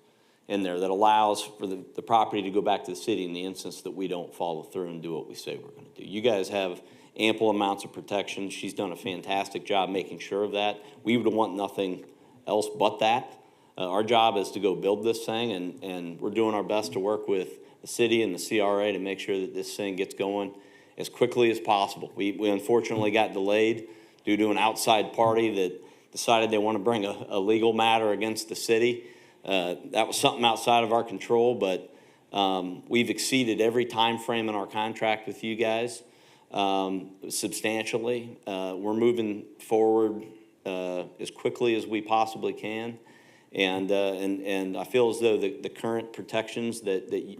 Speaker 14: in there that allows for the property to go back to the city in the instance that we don't follow through and do what we say we're gonna do. You guys have ample amounts of protection. She's done a fantastic job making sure of that. We would want nothing else but that. Our job is to go build this thing, and we're doing our best to work with the city and the CRA to make sure that this thing gets going as quickly as possible. We unfortunately got delayed due to an outside party that decided they want to bring a legal matter against the city. That was something outside of our control, but we've exceeded every time frame in our contract with you guys substantially. We're moving forward as quickly as we possibly can. And I feel as though the current protections that the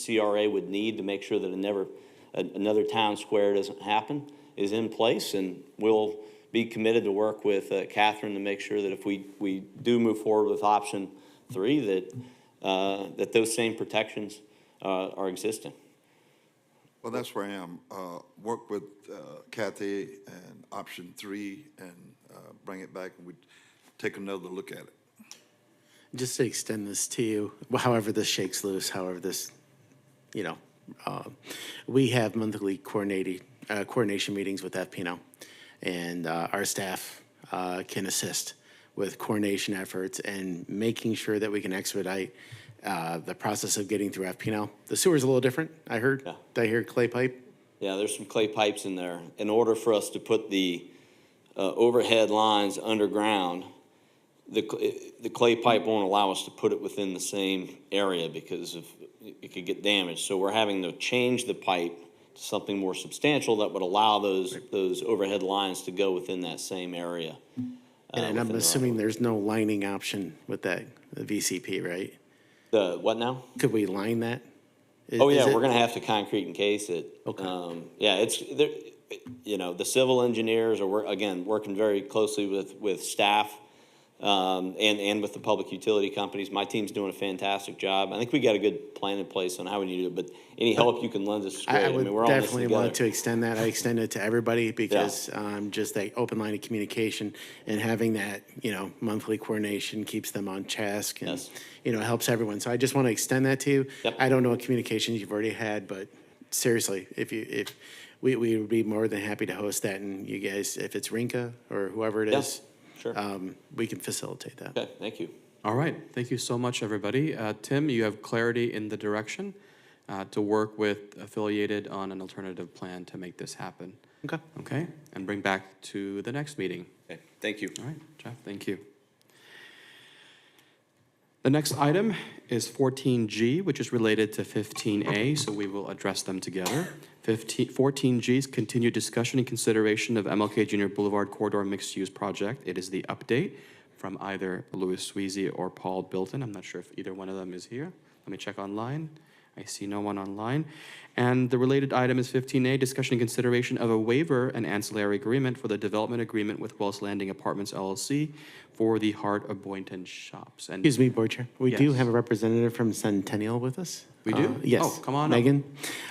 Speaker 14: CRA would need to make sure that another town square doesn't happen is in place, and we'll be committed to work with Catherine to make sure that if we do move forward with option 3, that those same protections are existing.
Speaker 2: Well, that's where I am. Work with Kathy and option 3 and bring it back, and we take another look at it.
Speaker 10: Just to extend this to you, however this shakes loose, however this, we have monthly coordination meetings with FPNO, and our staff can assist with coordination efforts and making sure that we can expedite the process of getting through FPNO. The sewer's a little different, I heard.
Speaker 14: Yeah.
Speaker 10: Did I hear clay pipe?
Speaker 14: Yeah, there's some clay pipes in there. In order for us to put the overhead lines underground, the clay pipe won't allow us to put it within the same area because it could get damaged. So we're having to change the pipe to something more substantial that would allow those overhead lines to go within that same area.
Speaker 10: And I'm
Speaker 14: within the
Speaker 10: assuming
Speaker 14: right-of-way.
Speaker 10: there's no lining option with that, the VCP, right?
Speaker 14: The what now?
Speaker 10: Could we line that?
Speaker 14: Oh,
Speaker 10: Is
Speaker 14: yeah,
Speaker 10: it-
Speaker 14: we're gonna have to concrete encase it.
Speaker 10: Okay.
Speaker 14: Yeah, it's, there, the civil engineers are, working very closely with staff, and with the public utility companies. My team's doing a fantastic job. I think we got a good plan in place on how we need to do it, but any help you can lend us is great.
Speaker 10: I
Speaker 14: I mean, we're
Speaker 10: would
Speaker 14: all in this
Speaker 10: definitely want to
Speaker 14: together.
Speaker 10: extend that. I extend it to everybody because just that open line of communication and having that, monthly coordination keeps them on task and,
Speaker 14: Yes.
Speaker 10: Helps everyone. So I just want to extend that to you.
Speaker 14: Yep.
Speaker 10: I don't know what communications you've already had, but seriously, if we would be more than happy to host that, and you guys, if it's Rinka or whoever it
Speaker 14: Yeah,
Speaker 10: is,
Speaker 14: sure.
Speaker 10: we can facilitate that.
Speaker 14: Okay, thank you.
Speaker 1: All right, thank you so much, everybody. Tim, you have clarity in the direction to work with Affiliated on an alternative plan to make this happen.
Speaker 10: Okay.
Speaker 1: Okay, and bring back to the next meeting.
Speaker 14: Okay, thank you.
Speaker 1: All right, Jeff, thank you. The next item is 14G, which is related to 15A, so we will address them together. 14G is continued discussion and consideration of MLK Junior Boulevard Corridor Mixed-Use Project. It is the update. from either Louis Sweezy or Paul Bilton. I'm not sure if either one of them is here. Let me check online. I see no one online. And the related item is 15A, discussion and consideration of a waiver and ancillary agreement for the development agreement with Wells Landing Apartments LLC for the Heart of Boynton Shops. And
Speaker 10: Excuse me, Board Chair. We do
Speaker 1: Yes.
Speaker 10: have a representative from Centennial with us.
Speaker 1: We do?
Speaker 10: Yes.
Speaker 1: Oh, come on up.
Speaker 10: Megan.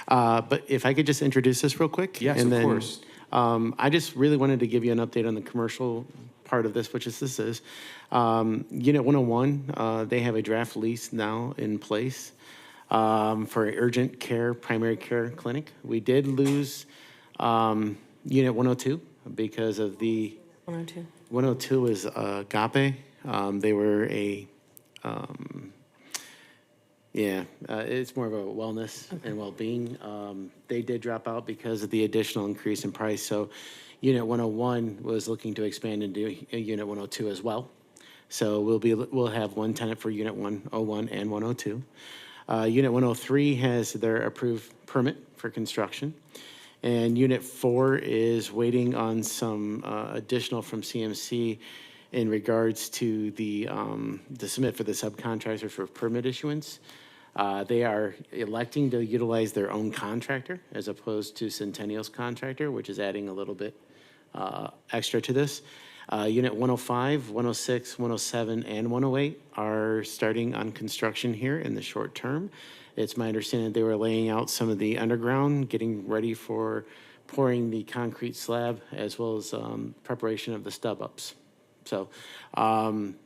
Speaker 10: But if I could just introduce this real quick?
Speaker 1: Yes,
Speaker 10: and
Speaker 1: of
Speaker 10: then,
Speaker 1: course.
Speaker 10: I just really wanted to give you an update on the commercial part of this, which is this is. Unit 101, they have a draft lease now in place for urgent care, primary care clinic. We did lose Unit 102 because of the
Speaker 4: 102.
Speaker 10: 102 is Agape. They were it's more of a wellness and well-being. They did drop out because of the additional increase in price. So Unit 101 was looking to expand into Unit 102 as well. So we'll have one tenant for Unit 101 and 102. Unit 103 has their approved permit for construction. And Unit 4 is waiting on some additional from CMC in regards to the submit for the subcontractor for permit issuance. They are electing to utilize their own contractor as opposed to Centennial's contractor, which is adding a little bit extra to this. Unit 105, 106, 107, and 108 are starting on construction here in the short term. It's my understanding they were laying out some of the underground, getting ready for pouring the concrete slab, as well as preparation of the stub-ups. So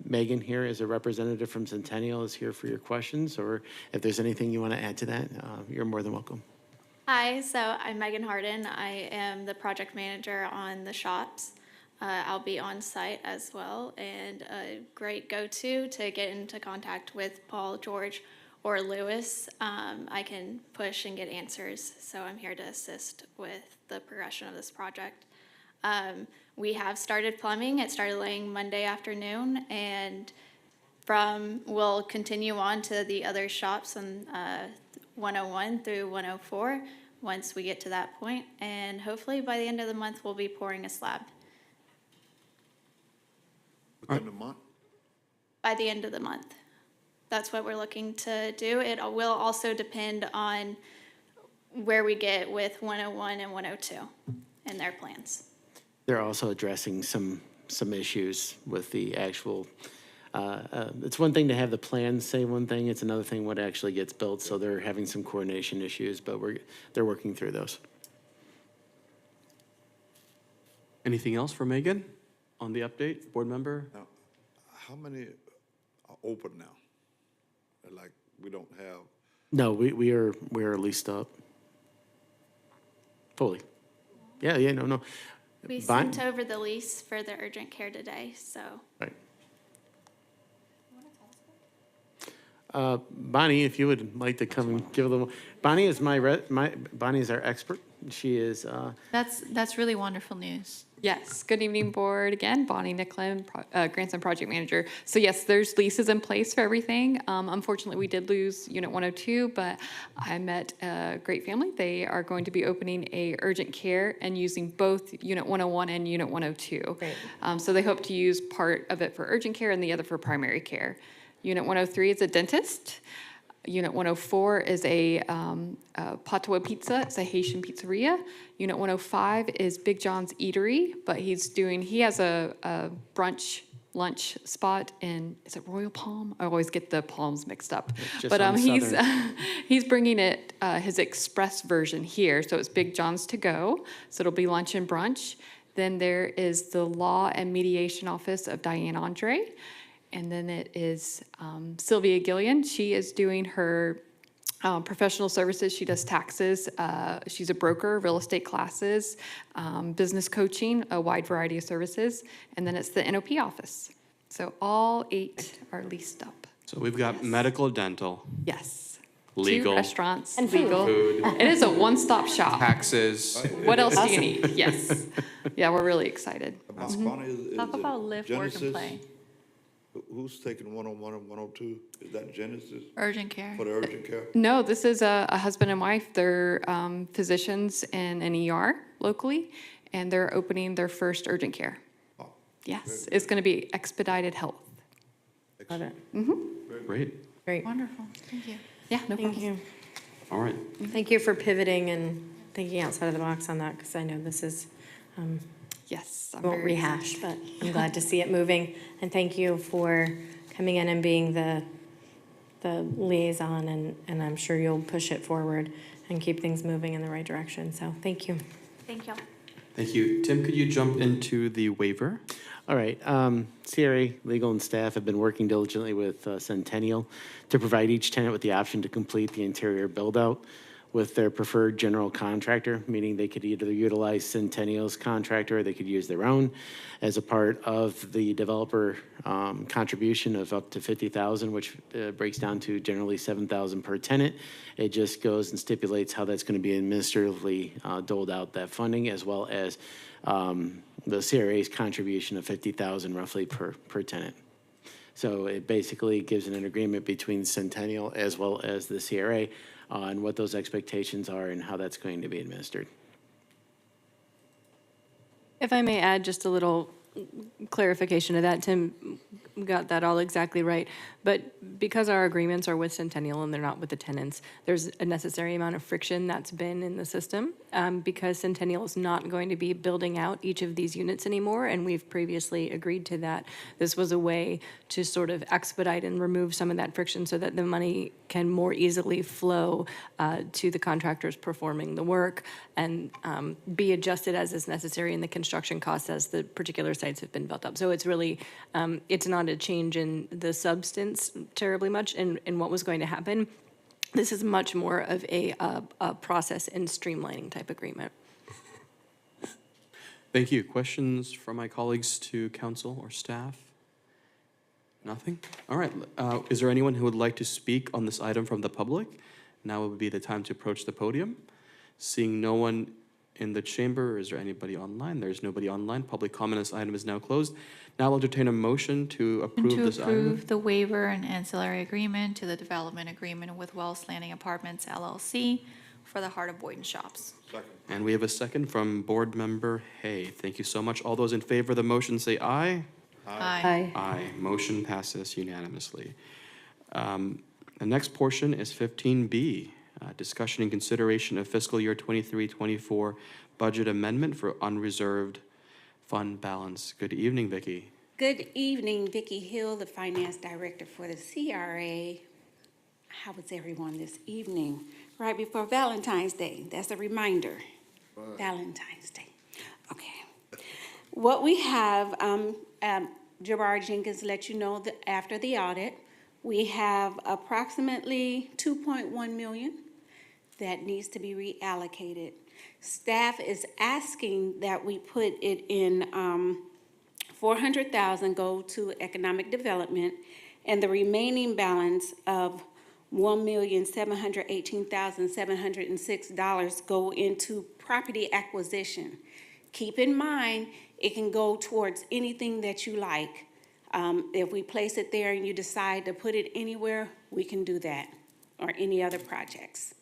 Speaker 10: Megan here is a representative from Centennial, is here for your questions, or if there's anything you want to add to that, you're more than welcome.
Speaker 15: Hi, so I'm Megan Harden. I am the project manager on the shops. I'll be on site as well, and a great go-to to get into contact with Paul, George, or Lewis. I can push and get answers, so I'm here to assist with the progression of this project. We have started plumbing. It started laying Monday afternoon, and we'll continue on to the other shops on 101 through 104 once we get to that point, and hopefully by the end of the month, we'll be pouring a slab.
Speaker 2: Within the month?
Speaker 15: By the end of the month. That's what we're looking to do. It will also depend on where we get with 101 and 102 and their plans.
Speaker 10: They're also addressing some issues with the actual, it's one thing to have the plans say one thing, it's another thing what actually gets built, so they're having some coordination issues, but they're working through those.
Speaker 1: Anything else for Megan on the update, board member?
Speaker 2: Now, how many are open now? Like, we don't have,
Speaker 10: No, we are leased up fully. Yeah, no.
Speaker 15: We
Speaker 10: Bon-
Speaker 15: sent over the lease for the urgent care today, so.
Speaker 10: Right. Bonnie, if you would like to come and give a little, Bonnie is Bonnie is our expert. She is,
Speaker 5: That's really wonderful news.
Speaker 6: Yes, good evening, board. Again, Bonnie Nicklin, Grandson Project Manager. So yes, there's leases in place for everything. Unfortunately, we did lose Unit 102, but I met a great family. They are going to be opening a urgent care and using both Unit 101 and Unit 102.
Speaker 4: Great.
Speaker 6: So they hope to use part of it for urgent care and the other for primary care. Unit 103 is a dentist. Unit 104 is a Patois Pizza. It's a Haitian pizzeria. Unit 105 is Big John's Eatery, but he has a brunch lunch spot in, is it Royal Palm? I always get the palms mixed up.
Speaker 10: just
Speaker 6: But
Speaker 10: on
Speaker 6: he's
Speaker 10: Southern.
Speaker 6: he's bringing it, his express version here. So it's Big John's to go. So it'll be lunch and brunch. Then there is the Law and Mediation Office of Diane Andre. And then it is Sylvia Gillian. She is doing her professional services. She does taxes. She's a broker, real estate classes, business coaching, a wide variety of services. And then it's the NOP office. So all 8 are leased up.
Speaker 1: So we've got medical, dental,
Speaker 6: Yes.
Speaker 1: legal,
Speaker 6: 2 restaurants,
Speaker 4: And food.
Speaker 6: legal.
Speaker 1: food,
Speaker 6: It is a one-stop shop.
Speaker 1: taxes.
Speaker 6: What else do you need? Yes. Yeah, we're really excited.
Speaker 2: Bonnie, is
Speaker 5: Talk
Speaker 2: it
Speaker 5: about live, work, and
Speaker 2: Genesis?
Speaker 5: play.
Speaker 2: Who's taking 101 and 102? Is that Genesis
Speaker 5: Urgent care.
Speaker 2: for the urgent care?
Speaker 6: No, this is a husband and wife. They're physicians in an ER locally, and they're opening their first urgent care. Yes, it's going to be expedited health.
Speaker 4: Love it.
Speaker 1: Great.
Speaker 4: Great.
Speaker 5: Wonderful, thank you.
Speaker 6: Yeah, no
Speaker 4: Thank
Speaker 6: problem.
Speaker 4: you.
Speaker 1: All right.
Speaker 4: Thank you for pivoting and thinking outside of the box on that, because I know this is,
Speaker 6: Yes, I'm
Speaker 4: won't
Speaker 6: very
Speaker 4: rehash, but I'm glad to see it moving. And thank you for coming in and being the liaison, and I'm sure you'll push it forward and keep things moving in the right direction. So thank you.
Speaker 15: Thank you.
Speaker 1: Thank you. Tim, could you jump into the waiver?
Speaker 10: All right, CRA, legal and staff have been working diligently with Centennial to provide each tenant with the option to complete the interior build-out with their preferred general contractor, meaning they could either utilize Centennial's contractor or they could use their own as a part of the developer contribution of up to $50,000, which breaks down to generally $7,000 per tenant. It just goes and stipulates how that's going to be administratively doled out, that funding, as well as the CRA's contribution of $50,000 roughly per tenant. So it basically gives an agreement between Centennial as well as the CRA on what those expectations are and how that's going to be administered.
Speaker 16: If I may add just a little clarification to that, Tim got that all exactly right. But because our agreements are with Centennial and they're not with the tenants, there's a necessary amount of friction that's been in the system because Centennial is not going to be building out each of these units anymore, and we've previously agreed to that. This was a way to sort of expedite and remove some of that friction so that the money can more easily flow to the contractors performing the work and be adjusted as is necessary in the construction costs as the particular sites have been built up. So it's really, it's not a change in the substance terribly much in what was going to happen. This is much more of a process and streamlining type agreement.
Speaker 1: Thank you. Questions from my colleagues to council or staff? Nothing? All right. Is there anyone who would like to speak on this item from the public? Now would be the time to approach the podium. Seeing no one in the chamber, is there anybody online? There's nobody online. Public comment on this item is now closed. Now I'll entertain a motion to approve this
Speaker 5: To
Speaker 1: item.
Speaker 5: approve the waiver and ancillary agreement to the development agreement with Wells Landing Apartments LLC for the Heart of Boynton Shops.
Speaker 1: And we have a second from Board Member Hay. Thank you so much. All those in favor of the motion say aye.
Speaker 5: Aye.
Speaker 1: Aye. Motion passes unanimously. The next portion is 15B, discussion and consideration of fiscal year 23-24 budget amendment for unreserved fund balance. Good evening, Vicki.
Speaker 17: Good evening, Vicki Hill, the Finance Director for the CRA. How is everyone this evening? Right before Valentine's Day, that's a reminder. Valentine's Day. Okay. What we have, Jabbar Jenkins let you know that after the audit, we have approximately 2.1 million that needs to be reallocated. Staff is asking that we put it in 400,000 go to economic development, and the remaining balance of $1,718,706 go into property acquisition. Keep in mind, it can go towards anything that you like. If we place it there and you decide to put it anywhere, we can do that, or any other projects.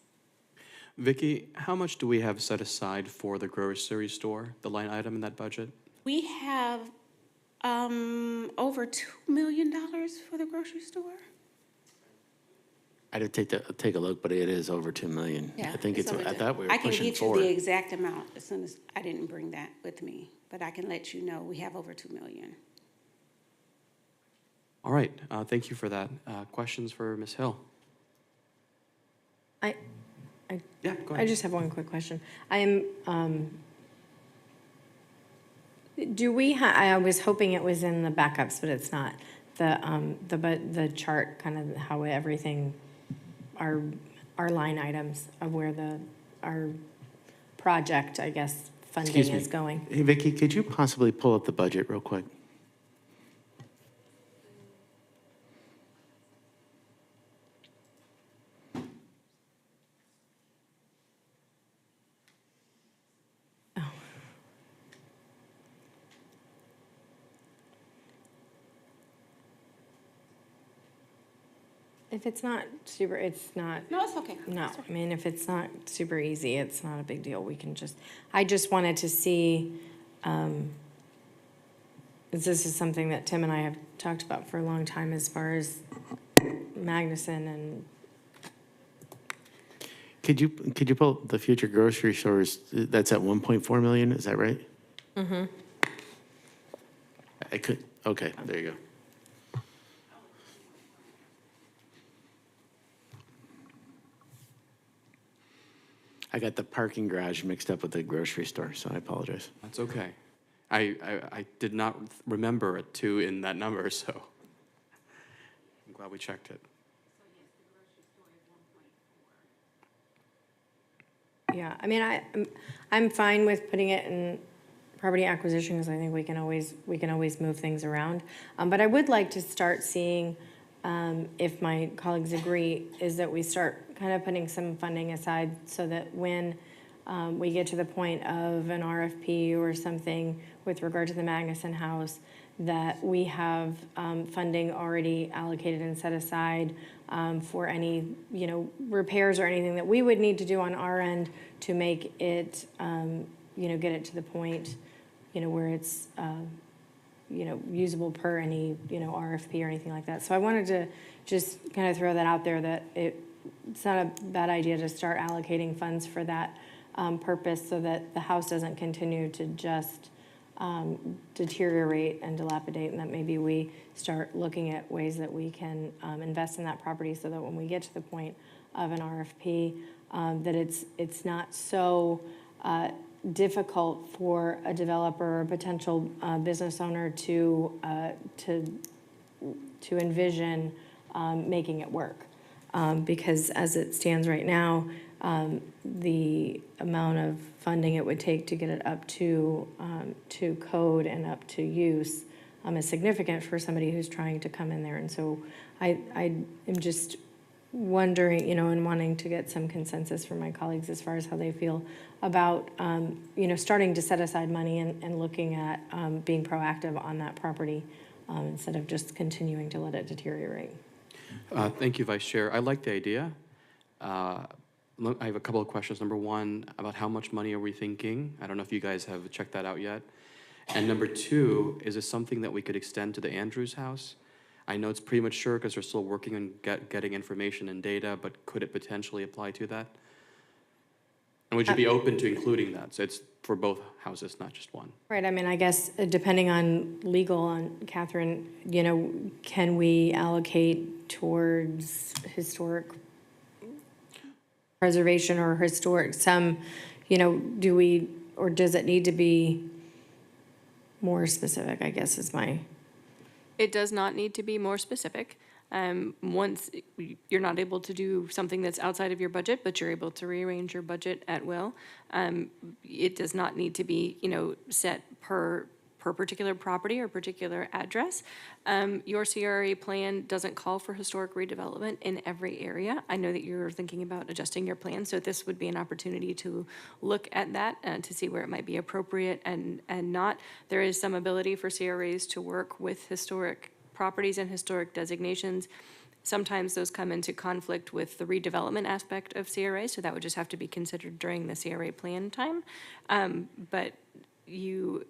Speaker 1: Vicki, how much do we have set aside for the grocery store, the line item in that budget?
Speaker 17: We have over $2 million for the grocery store.
Speaker 10: I'd take a look, but it is over 2 million.
Speaker 17: Yeah,
Speaker 10: I think it's,
Speaker 17: over
Speaker 10: I
Speaker 17: two.
Speaker 10: thought we were
Speaker 17: I can
Speaker 10: pushing
Speaker 17: get you
Speaker 10: 4.
Speaker 17: the exact amount as soon as, I didn't bring that with me, but I can let you know we have over 2 million.
Speaker 1: All right, thank you for that. Questions for Ms. Hill? Yeah, go ahead.
Speaker 4: I just have one quick question. I am, do we I was hoping it was in the backups, but it's not. The chart, kind of how everything, our line items of where our project, I guess, funding
Speaker 10: Excuse me.
Speaker 4: is going.
Speaker 10: Hey, Vicki, could you possibly pull up the budget real quick?
Speaker 4: If it's not super, it's not.
Speaker 17: No, it's okay.
Speaker 4: No, I mean, if it's not super easy, it's not a big deal. We can just, I just wanted to see this is something that Tim and I have talked about for a long time as far as Magnuson and,
Speaker 10: Could you pull the future grocery stores, that's at 1.4 million, is that right?
Speaker 4: mm-hmm.
Speaker 10: I could, okay, there you go. I got the parking garage mixed up with the grocery store, so I apologize.
Speaker 1: That's okay. I did not remember a 2 in that number, so I'm glad we checked it.
Speaker 4: Yeah, I mean, I'm fine with putting it in property acquisition because I think we can always move things around. But I would like to start seeing, if my colleagues agree, is that we start kind of putting some funding aside so that when we get to the point of an RFP or something with regard to the Magnuson House, that we have funding already allocated and set aside for any, repairs or anything that we would need to do on our end to make it, get it to the point, where it's, usable per any, RFP or anything like that. So I wanted to just kind of throw that out there that it's not a bad idea to start allocating funds for that purpose so that the house doesn't continue to just deteriorate and dilapidate, and that maybe we start looking at ways that we can invest in that property so that when we get to the point of an RFP, that it's not so difficult for a developer or a potential business owner to envision making it work. Because as it stands right now, the amount of funding it would take to get it up to code and up to use is significant for somebody who's trying to come in there. And so I am just wondering, and wanting to get some consensus from my colleagues as far as how they feel about, starting to set aside money and looking at being proactive on that property instead of just continuing to let it deteriorate.
Speaker 1: Thank you, Vice Chair. I like the idea. I have a couple of questions. Number one, about how much money are we thinking? I don't know if you guys have checked that out yet. And number two, is this something that we could extend to the Andrews House? I know it's premature because they're still working on getting information and data, but could it potentially apply to that? And would you be open to including that? So it's for both houses, not just one.
Speaker 4: Right, I mean, I guess depending on legal, on Catherine, can we allocate towards historic preservation or historic, do we, or does it need to be more specific, I guess is my.
Speaker 16: It does not need to be more specific. Once you're not able to do something that's outside of your budget, but you're able to rearrange your budget at will, it does not need to be, set per particular property or particular address. Your CRA plan doesn't call for historic redevelopment in every area. I know that you're thinking about adjusting your plan, so this would be an opportunity to look at that and to see where it might be appropriate and not. There is some ability for CRAs to work with historic properties and historic designations. Sometimes those come into conflict with the redevelopment aspect of CRA, so that would just have to be considered during the CRA plan time. But you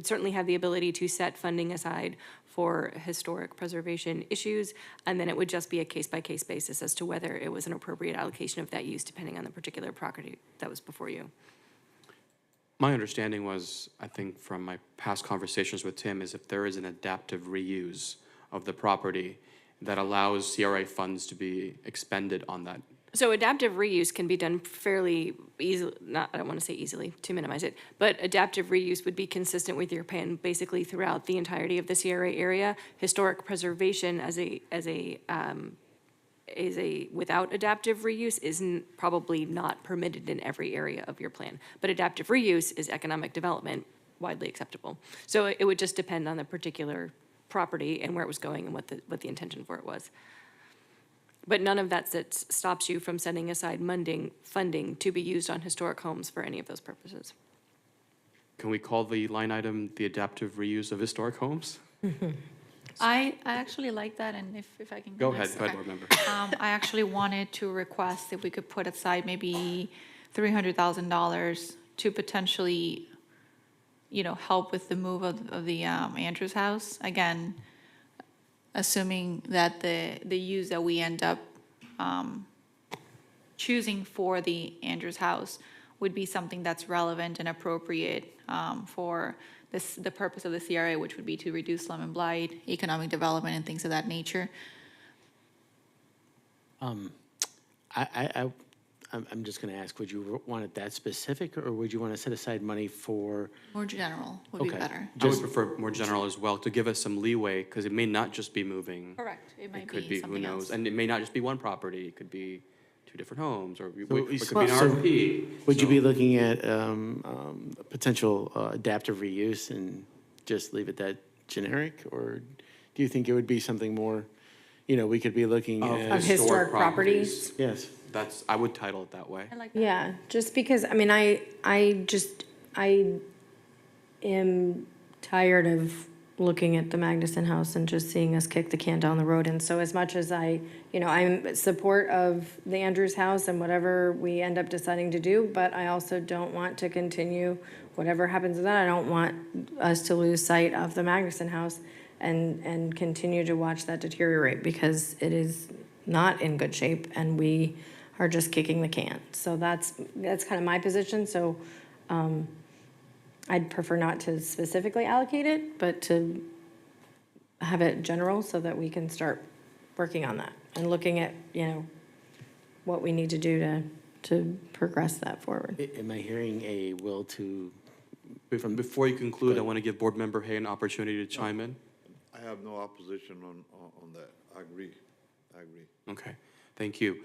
Speaker 16: certainly have the ability to set funding aside for historic preservation issues, and then it would just be a case-by-case basis as to whether it was an appropriate allocation of that use depending on the particular property that was before you.
Speaker 1: My understanding was, I think from my past conversations with Tim, is if there is an adaptive reuse of the property that allows CRA funds to be expended on that.
Speaker 16: So adaptive reuse can be done fairly easily, I don't want to say easily to minimize it, but adaptive reuse would be consistent with your plan basically throughout the entirety of the CRA area. Historic preservation as a without adaptive reuse is probably not permitted in every area of your plan. But adaptive reuse is economic development, widely acceptable. So it would just depend on the particular property and where it was going and what the intention for it was. But none of that stops you from setting aside funding to be used on historic homes for any of those purposes.
Speaker 1: Can we call the line item the adaptive reuse of historic homes?
Speaker 5: I actually like that, and if I can
Speaker 1: Go
Speaker 5: go
Speaker 1: ahead,
Speaker 5: next.
Speaker 1: go ahead,
Speaker 5: Okay.
Speaker 1: board member.
Speaker 5: I actually wanted to request if we could put aside maybe $300,000 to potentially, help with the move of the Andrews House. Again, assuming that the use that we end up choosing for the Andrews House would be something that's relevant and appropriate for the purpose of the CRA, which would be to reduce slum and blight, economic development, and things of that nature.
Speaker 10: I'm just going to ask, would you want it that specific, or would you want to set aside money for?
Speaker 5: More general would be
Speaker 10: Okay.
Speaker 5: better.
Speaker 1: I would prefer more general as well, to give us some leeway, because it may not just be moving.
Speaker 5: Correct. It might
Speaker 1: could
Speaker 5: be
Speaker 1: who
Speaker 5: something
Speaker 1: knows?
Speaker 5: else.
Speaker 1: And it may not just be one property, it could be 2 different homes, or it
Speaker 10: So-
Speaker 1: could be an
Speaker 10: so
Speaker 1: RFP.
Speaker 10: Would you
Speaker 1: So-
Speaker 10: be looking at potential adaptive reuse and just leave it that generic? Or do you think it would be something more, we could be looking
Speaker 1: Of
Speaker 10: at?
Speaker 4: Of historic properties?
Speaker 10: Yes.
Speaker 1: I would title it that way.
Speaker 5: I like that.
Speaker 4: Yeah, just because, I mean, I am tired of looking at the Magnuson House and just seeing us kick the can down the road. And so as much as I'm in support of the Andrews House and whatever we end up deciding to do, but I also don't want to continue whatever happens with that. I don't want us to lose sight of the Magnuson House and continue to watch that deteriorate, because it is not in good shape and we are just kicking the can. So that's kind of my position. So I'd prefer not to specifically allocate it, but to have it general so that we can start working on that and looking at, what we need to do to progress that forward.
Speaker 10: Am I hearing a will to?
Speaker 1: Before you conclude, I want to give Board Member Hay an opportunity to chime in.
Speaker 2: I have no opposition on that. I agree.
Speaker 1: Okay, thank you.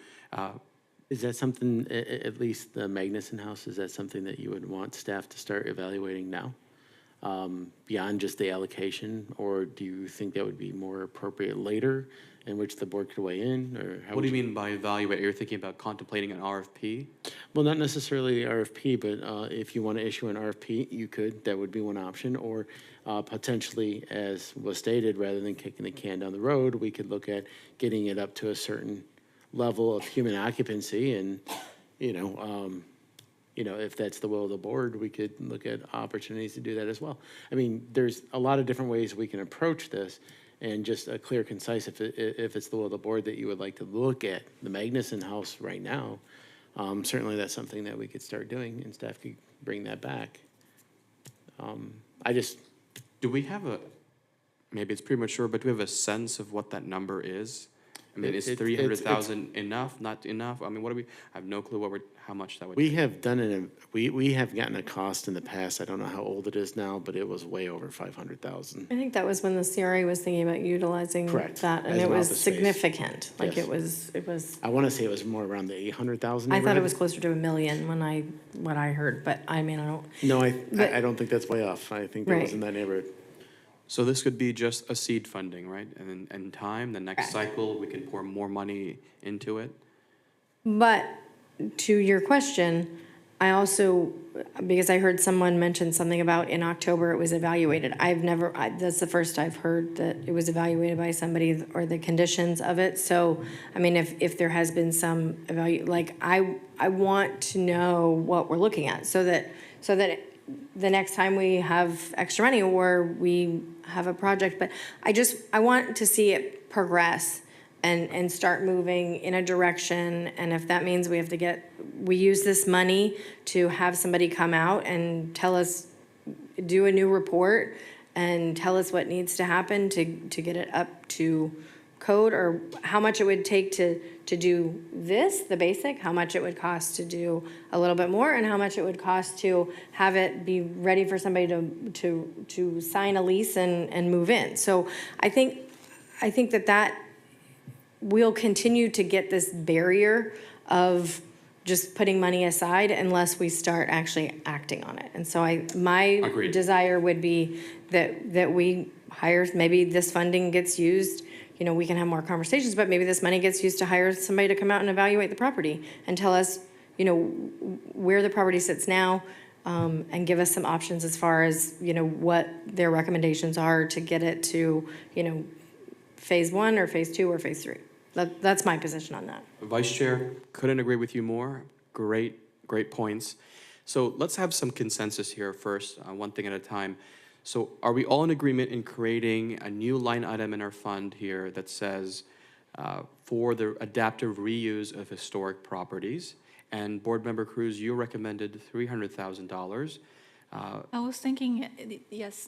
Speaker 10: Is that something, at least the Magnuson House, is that something that you would want staff to start evaluating now? Beyond just the allocation, or do you think that would be more appropriate later, in which the board could weigh in, or how?
Speaker 1: What do you mean by evaluate? You're thinking about contemplating an RFP?
Speaker 10: Well, not necessarily RFP, but if you want to issue an RFP, you could, that would be one option, or potentially, as was stated, rather than kicking the can down the road, we could look at getting it up to a certain level of human occupancy, and, if that's the will of the board, we could look at opportunities to do that as well. I mean, there's a lot of different ways we can approach this, and just a clear, concise, if it's the will of the board that you would like to look at the Magnuson House right now, certainly that's something that we could start doing, and staff could bring that back.
Speaker 1: Do we have maybe it's premature, but do we have a sense of what that number is? I mean, is 300,000 enough, not enough? I mean, I have no clue how much that would.
Speaker 10: We have done we have gotten a cost in the past, I don't know how old it is now, but it was way over 500,000.
Speaker 4: I think that was when the CRA was thinking about utilizing
Speaker 10: Correct.
Speaker 4: that, and
Speaker 10: As
Speaker 4: it
Speaker 10: an
Speaker 4: was
Speaker 10: office space.
Speaker 4: significant. Like
Speaker 10: Yes.
Speaker 4: it was,
Speaker 10: I want to say it was more around the 800,000
Speaker 4: I thought it
Speaker 10: neighborhood.
Speaker 4: was closer to 1 million what I heard, but I mean, I don't.
Speaker 10: No,
Speaker 4: But-
Speaker 10: I don't think that's way off. I think that was
Speaker 4: Right.
Speaker 10: in that neighborhood.
Speaker 1: So this could be just a seed funding, right? And then in time, the next cycle, we can pour more money into it.
Speaker 4: But to your question, I also, because I heard someone mention something about in October it was evaluated. That's the first I've heard that it was evaluated by somebody or the conditions of it. So, I mean, if there has been some I want to know what we're looking at so that the next time we have extra money or we have a project, but I want to see it progress and start moving in a direction. And if that means we use this money to have somebody come out and tell us, do a new report and tell us what needs to happen to get it up to code, or how much it would take to do this, the basic, how much it would cost to do a little bit more, and how much it would cost to have it be ready for somebody to sign a lease and move in. So I think that we'll continue to get this barrier of just putting money aside unless we start actually acting on it. And so my
Speaker 1: Agreed.
Speaker 4: desire would be that we hire, maybe this funding gets used, we can have more conversations, but maybe this money gets used to hire somebody to come out and evaluate the property and tell us, where the property sits now, and give us some options as far as, what their recommendations are to get it to, phase 1 or phase 2 or phase 3. That's my position on that.
Speaker 1: Vice Chair, couldn't agree with you more. Great points. So let's have some consensus here first, one thing at a time. So are we all in agreement in creating a new line item in our fund here that says for the adaptive reuse of historic properties? And Board Member Cruz, you recommended $300,000.
Speaker 5: I was thinking, yes,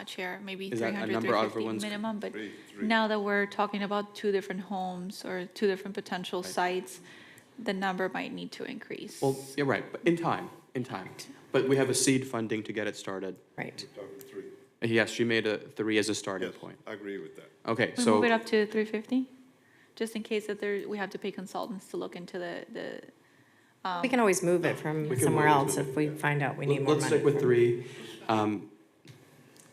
Speaker 5: Chair, maybe
Speaker 1: Is that a
Speaker 5: 300,
Speaker 1: number
Speaker 5: 350
Speaker 1: everyone's-
Speaker 5: minimum, but
Speaker 2: Three.
Speaker 5: now that we're talking about two different homes or two different potential sites, the number might need to increase.
Speaker 1: Well, you're right, but in time. But we have a seed funding to get it started.
Speaker 4: Right.
Speaker 2: Talking three.
Speaker 1: Yes, she made a 3 as a starting
Speaker 2: Yes,
Speaker 1: point.
Speaker 2: I agree with that.
Speaker 1: Okay,
Speaker 5: We
Speaker 1: so.
Speaker 5: move it up to 350, just in case that we have to pay consultants to look into the.
Speaker 4: We can always move it from
Speaker 1: We can
Speaker 4: somewhere
Speaker 1: always
Speaker 4: else
Speaker 1: move
Speaker 4: if we find out we need more money.
Speaker 1: Let's stick with
Speaker 4: for it.
Speaker 1: 3.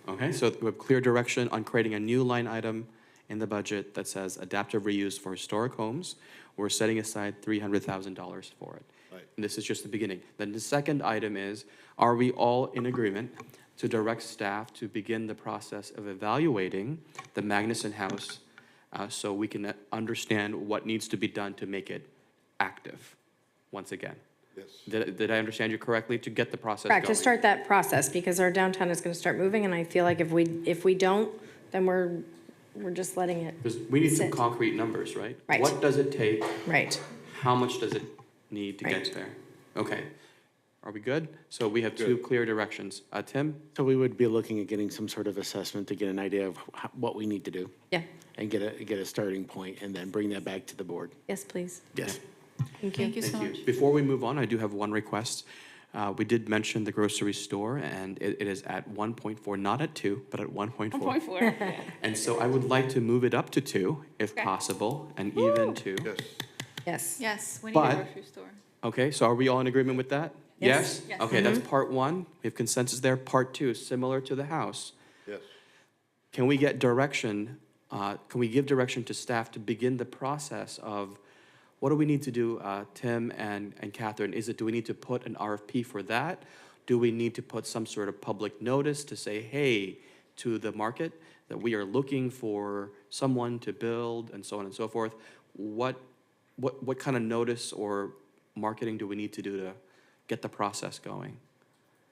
Speaker 1: Okay, so we have clear direction on creating a new line item in the budget that says adaptive reuse for historic homes. We're setting aside $300,000 for it.
Speaker 2: Right.
Speaker 1: And this is just the beginning. Then the second item is, are we all in agreement to direct staff to begin the process of evaluating the Magnuson House so we can understand what needs to be done to make it active once again?
Speaker 2: Yes.
Speaker 1: Did I understand you correctly, to get the process
Speaker 4: Correct, to
Speaker 1: going?
Speaker 4: start that process, because our downtown is gonna start moving, and I feel like if we don't, then we're just letting it
Speaker 1: Because we need some
Speaker 4: sit.
Speaker 1: concrete numbers, right?
Speaker 4: Right.
Speaker 1: What does it take?
Speaker 4: Right.
Speaker 1: How much does it need to
Speaker 4: Right.
Speaker 1: get there? Okay. Are we good? So we have two clear directions. Tim?
Speaker 10: So we would be looking at getting some sort of assessment to get an idea of what we need to do
Speaker 4: Yeah,
Speaker 10: and get a starting point and then bring that back to the board.
Speaker 4: yes, please.
Speaker 10: Yes.
Speaker 4: Thank you.
Speaker 5: Thank you so much.
Speaker 1: Before we move on, I do have one request. We did mention the grocery store, and it is at 1.4, not at 2, but at 1.4.
Speaker 9: 1.4.
Speaker 1: And so I would like to move it up to 2, if possible, and even 2.
Speaker 2: Yes.
Speaker 4: Yes.
Speaker 5: Yes, we need
Speaker 1: But-
Speaker 5: a grocery store.
Speaker 1: Okay, so are we all in agreement with that?
Speaker 4: Yes.
Speaker 5: Yes.
Speaker 1: Okay, that's part 1. We have consensus there. Part 2, similar to the house.
Speaker 2: Yes.
Speaker 1: Can we get direction, can we give direction to staff to begin the process of, what do we need to do, Tim and Catherine? Do we need to put an RFP for that? Do we need to put some sort of public notice to say, hey, to the market, that we are looking for someone to build, and so on and so forth? What kind of notice or marketing do we need to do to get the process going?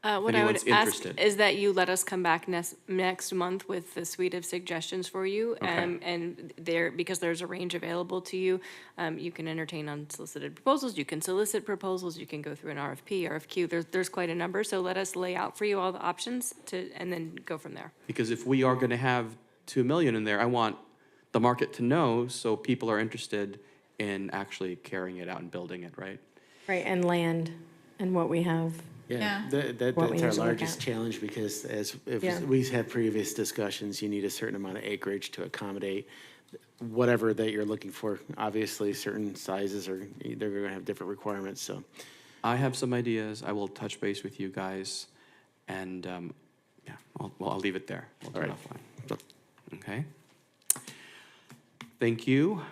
Speaker 16: What I would
Speaker 1: anyone's
Speaker 16: ask
Speaker 1: interested.
Speaker 16: is that you let us come back next month with a suite of suggestions for you.
Speaker 1: Okay.
Speaker 16: And because there's a range available to you, you can entertain unsolicited proposals, you can solicit proposals, you can go through an RFP, RFQ. There's quite a number, so let us lay out for you all the options and then go from there.
Speaker 1: Because if we are gonna have 2 million in there, I want the market to know, so people are interested in actually carrying it out and building it, right?
Speaker 4: Right, and land, and what we have.
Speaker 5: Yeah.
Speaker 4: What we
Speaker 10: That's
Speaker 4: need
Speaker 10: our
Speaker 4: to look
Speaker 10: largest
Speaker 4: at.
Speaker 10: challenge, because
Speaker 4: Yeah.
Speaker 10: if we've had previous discussions, you need a certain amount of acreage to accommodate whatever that you're looking for. Obviously, certain sizes they're gonna have different requirements, so.
Speaker 1: I have some ideas. I will touch base with you guys, and, yeah, I'll leave it there. We'll do it
Speaker 10: All
Speaker 1: offline. Okay? Thank you.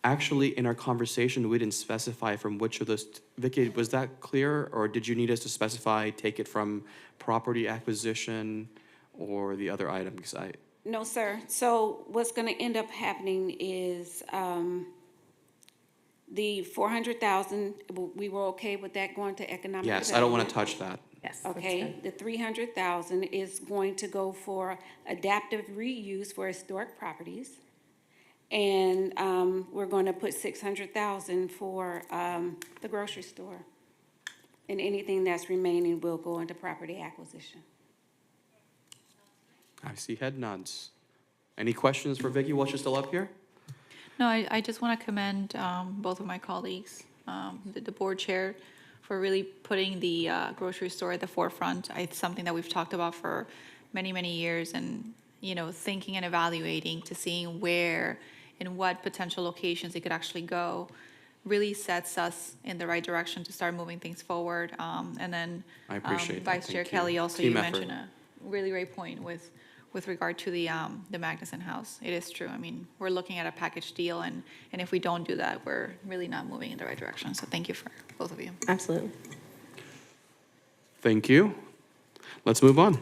Speaker 1: Actually, in our conversation, we didn't specify from which of those, Vicky, was that clear, or did you need us to specify, take it from property acquisition or the other item? Because
Speaker 17: No, sir. So what's gonna end up happening is, the 400,000, we were okay with that going to economic development?
Speaker 1: yes, I don't want to touch that.
Speaker 4: Yes. that's
Speaker 17: Okay,
Speaker 4: good.
Speaker 17: the 300,000 is going to go for adaptive reuse for historic properties. And, we're gonna put 600,000 for, the grocery store. And anything that's remaining will go into property acquisition.
Speaker 1: I see head nods. Any questions for Vicky while she's still up here?
Speaker 5: No, I just want to commend both of my colleagues, the board chair, for really putting the grocery store at the forefront. It's something that we've talked about for many, many years, and, thinking and evaluating to seeing where and what potential locations it could actually go really sets us in the right direction to start moving things forward. And then
Speaker 1: I appreciate that.
Speaker 5: Vice Chair
Speaker 1: Thank you.
Speaker 5: Kelly, also
Speaker 1: Team
Speaker 5: you
Speaker 1: effort.
Speaker 5: mentioned a really great point with regard to the Magnuson House. It is true. I mean, we're looking at a package deal, and if we don't do that, we're really not moving in the right direction. So thank you for both of you.
Speaker 4: Absolutely.
Speaker 1: Thank you. Let's move on.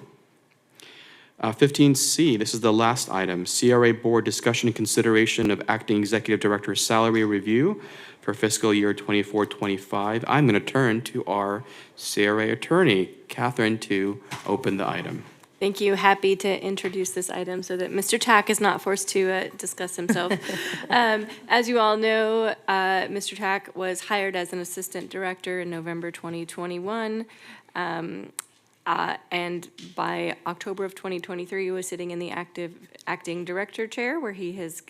Speaker 1: 15C, this is the last item, CRA Board Discussion and Consideration of Acting Executive Director Salary Review for fiscal year 24-25. I'm going to turn to our CRA attorney, Catherine, to open the item.
Speaker 16: Thank you. Happy to introduce this item so that Mr. Tack is not forced to discuss himself. As you all know, Mr. Tack was hired as an assistant director in November 2021. And by October of 2023, he was sitting in the acting director chair, where he has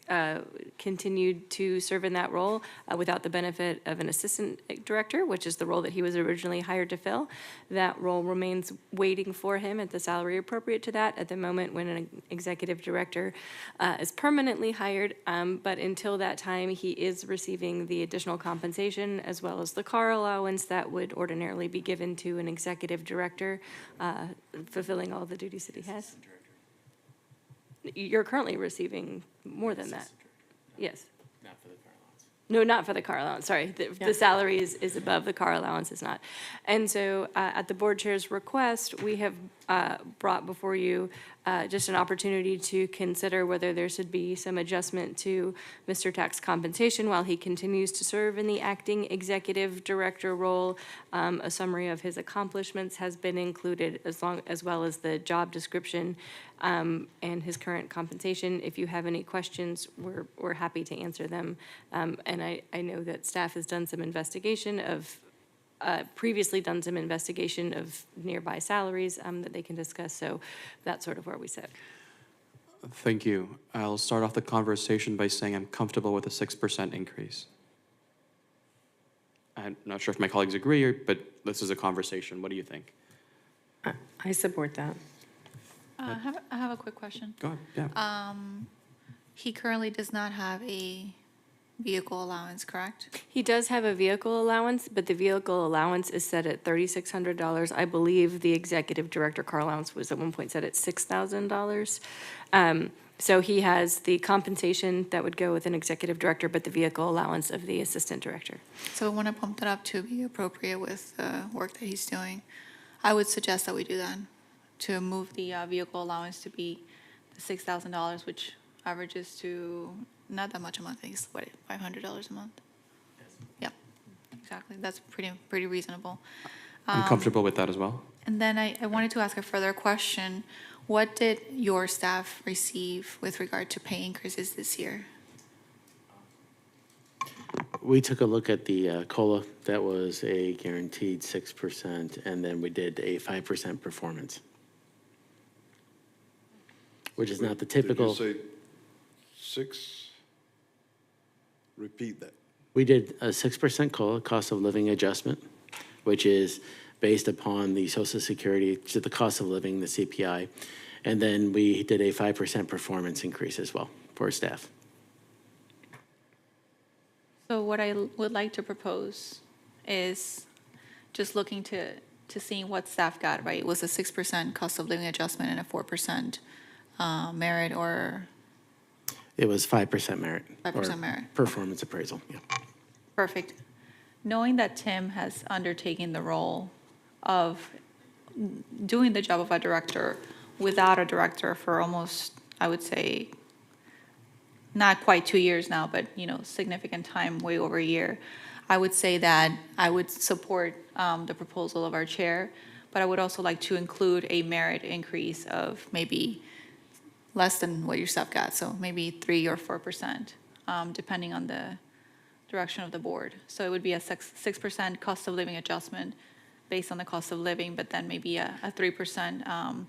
Speaker 16: continued to serve in that role without the benefit of an assistant director, which is the role that he was originally hired to fill. That role remains waiting for him at the salary appropriate to that at the moment when an executive director is permanently hired. But until that time, he is receiving the additional compensation as well as the car allowance that would ordinarily be given to an executive director, fulfilling all the duties that he has. You're currently receiving more than that. Yes.
Speaker 10: Not for the car allowance.
Speaker 16: No, not for the car allowance, sorry. The salary is above, the car allowance is not. And so at the board chair's request, we have brought before you just an opportunity to consider whether there should be some adjustment to Mr. Tack's compensation while he continues to serve in the acting executive director role. A summary of his accomplishments has been included as well as the job description and his current compensation. If you have any questions, we're happy to answer them. And I know that staff has done some investigation of previously done some investigation of nearby salaries that they can discuss, so that's sort of where we sit.
Speaker 1: Thank you. I'll start off the conversation by saying I'm comfortable with a 6% increase. I'm not sure if my colleagues agree, but this is a conversation. What do you think?
Speaker 4: I support that.
Speaker 5: I have a quick question.
Speaker 1: Go ahead, yeah.
Speaker 5: He currently does not have a vehicle allowance, correct?
Speaker 16: He does have a vehicle allowance, but the vehicle allowance is set at $3,600. I believe the executive director car allowance was at one point set at $6,000. So he has the compensation that would go with an executive director, but the vehicle allowance of the assistant director.
Speaker 5: So we want to pump that up to be appropriate with the work that he's doing. I would suggest that we do that, to move the vehicle allowance to be the $6,000, which averages to not that much a month. I think it's what, $500 a month? Yep, exactly. That's pretty reasonable.
Speaker 1: I'm comfortable with that as well.
Speaker 5: And then I wanted to ask a further question. What did your staff receive with regard to pay increases this year?
Speaker 10: We took a look at the COLA. That was a guaranteed 6%, and then we did a 5% performance, which is not the typical.
Speaker 2: Did you say 6? Repeat that.
Speaker 10: We did a 6% COLA, cost of living adjustment, which is based upon the Social Security, the cost of living, the CPI. And then we did a 5% performance increase as well for staff.
Speaker 5: So what I would like to propose is just looking to seeing what staff got, right? It was a 6% cost of living adjustment and a 4% merit, or
Speaker 10: It was 5% merit.
Speaker 5: 5%
Speaker 10: or
Speaker 5: merit.
Speaker 10: Performance appraisal, yeah.
Speaker 5: Perfect. Knowing that Tim has undertaken the role of doing the job of a director without a director for almost, I would say, not quite 2 years now, but, significant time, way over a year, I would say that I would support the proposal of our chair, but I would also like to include a merit increase of maybe less than what your staff got, so maybe 3 or 4%, depending on the direction of the board. So it would be a 6% cost of living adjustment based on the cost of living, but then maybe a 3%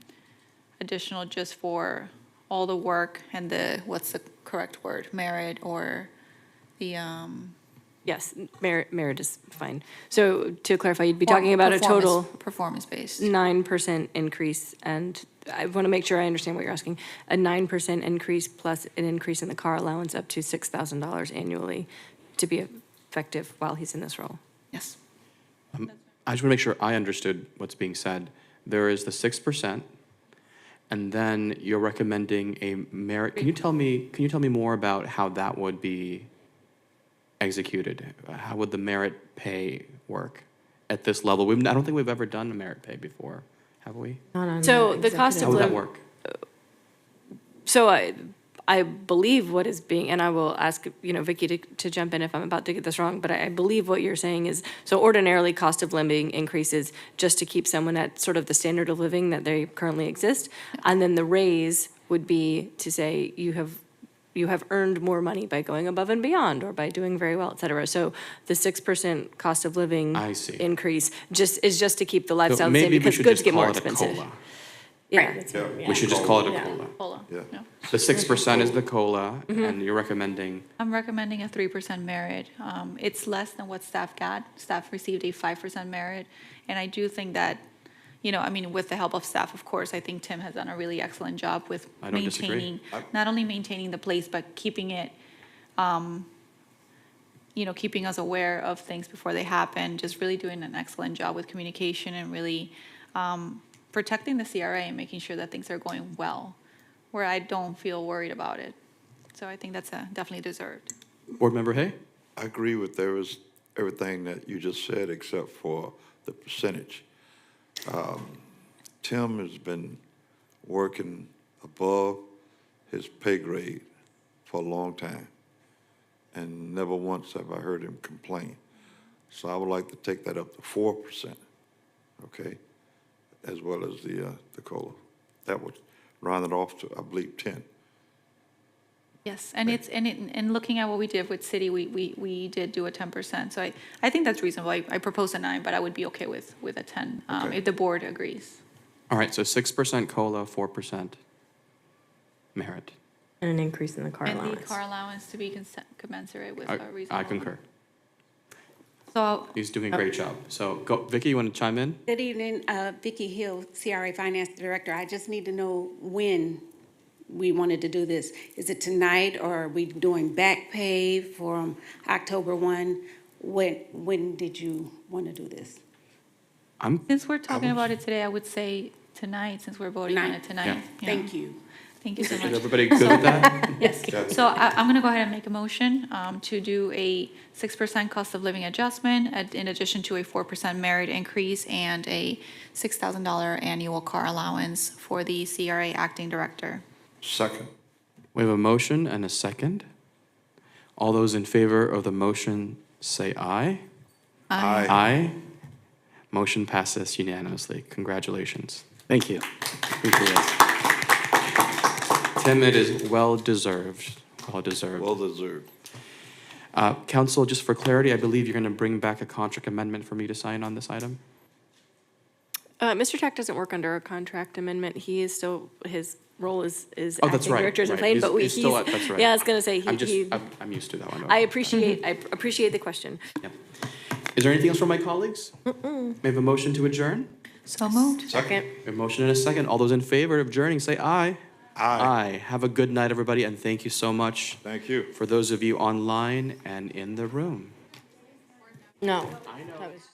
Speaker 5: additional just for all the work and what's the correct word, merit, or the
Speaker 16: Yes, merit is fine. So to clarify, you'd be talking about a total
Speaker 5: performance-based
Speaker 16: 9% increase, and I want to make sure I understand what you're asking. A 9% increase plus an increase in the car allowance up to $6,000 annually to be effective while he's in this role.
Speaker 5: Yes.
Speaker 1: I just want to make sure I understood what's being said. There is the 6%, and then you're recommending a merit. Can you tell me more about how that would be executed? How would the merit pay work at this level? I don't think we've ever done a merit pay before, have we?
Speaker 16: So the cost
Speaker 1: How
Speaker 16: of
Speaker 1: would that
Speaker 16: living,
Speaker 1: work?
Speaker 16: So I believe what is being, and I will ask, Vicky to jump in if I'm about to get this wrong, but I believe what you're saying is, so ordinarily, cost of living increases just to keep someone at sort of the standard of living that they currently exist. And then the raise would be to say you have earned more money by going above and beyond or by doing very well, et cetera. So the 6% cost of living
Speaker 1: I see.
Speaker 16: increase is just to keep the
Speaker 1: So
Speaker 16: lifestyle the same
Speaker 1: maybe we
Speaker 16: because
Speaker 1: should
Speaker 16: goods
Speaker 1: just
Speaker 16: get more
Speaker 1: call it a
Speaker 16: expensive.
Speaker 1: COLA.
Speaker 16: Yeah.
Speaker 1: We should just call it a
Speaker 16: Yeah.
Speaker 1: COLA.
Speaker 5: Cola.
Speaker 2: Yeah.
Speaker 5: No.
Speaker 1: The 6% is the COLA,
Speaker 16: Mm-hmm.
Speaker 1: and you're recommending,
Speaker 5: I'm recommending a 3% merit. It's less than what staff got. Staff received a 5% merit. And I do think that, with the help of staff, of course, I think Tim has done a really excellent job with
Speaker 1: I don't disagree.
Speaker 5: maintaining, not only maintaining the place, but keeping it, keeping us aware of things before they happen, just really doing an excellent job with communication and really protecting the CRA and making sure that things are going well, where I don't feel worried about it. So I think that's definitely deserved.
Speaker 1: Board Member Hay?
Speaker 2: I agree with everything that you just said, except for the percentage. Tim has been working above his pay grade for a long time, and never once have I heard him complain. So I would like to take that up to 4%, okay, as well as the COLA. That would round it off to, I believe, 10.
Speaker 5: Yes, and looking at what we did with city, we did do a 10%. So I think that's reasonable. I proposed a 9, but I would be okay with a 10
Speaker 2: Okay.
Speaker 5: if the board agrees.
Speaker 1: All right, so 6% COLA, 4% merit.
Speaker 4: And an increase in the car
Speaker 5: And the
Speaker 4: allowance.
Speaker 5: car allowance to be commensurate with
Speaker 1: I
Speaker 5: a reasonable.
Speaker 1: I concur.
Speaker 5: So
Speaker 1: He's doing a great job. So, go, Vicky, you want to chime in?
Speaker 17: Good evening, Vicki Hill, CRA Finance Director. I just need to know when we wanted to do this. Is it tonight, or are we doing back pay from October 1? When did you want to do this?
Speaker 5: since we're talking about it today, I would say tonight, since we're voting on it tonight.
Speaker 1: Yeah.
Speaker 17: Thank you.
Speaker 5: Thank you so
Speaker 1: Is
Speaker 5: much.
Speaker 1: everybody good with that?
Speaker 5: Yes, so I'm going to go ahead and make a motion to do a 6% cost of living adjustment in addition to a 4% merit increase and a $6,000 annual car allowance for the CRA acting director.
Speaker 2: Second.
Speaker 1: We have a motion and a second. All those in favor of the motion say aye.
Speaker 2: Aye.
Speaker 1: Aye. Motion passes unanimously. Congratulations.
Speaker 10: Thank you. Appreciate it.
Speaker 1: Tim, it is well-deserved, well-deserved.
Speaker 2: Well deserved.
Speaker 1: Council, just for clarity, I believe you're going to bring back a contract amendment for me to sign on this item?
Speaker 16: Mr. Tack doesn't work under a contract amendment. He is still, his role is
Speaker 1: Oh, that's
Speaker 16: acting
Speaker 1: right,
Speaker 16: director in
Speaker 1: right.
Speaker 16: plain,
Speaker 1: He's-
Speaker 16: but
Speaker 1: he's still at- that's right.
Speaker 16: yeah, I was gonna say,
Speaker 1: I'm used to that one.
Speaker 16: I appreciate the question.
Speaker 1: Yep. Is there anything else from my colleagues? May I have a motion to adjourn?
Speaker 5: So moved.
Speaker 16: Second.
Speaker 1: We have a motion and a second. All those in favor of adjourning, say aye. Aye. Have a good night, everybody, and thank you so much
Speaker 2: Thank you.
Speaker 1: for those of you online and in the room.
Speaker 4: No. That was-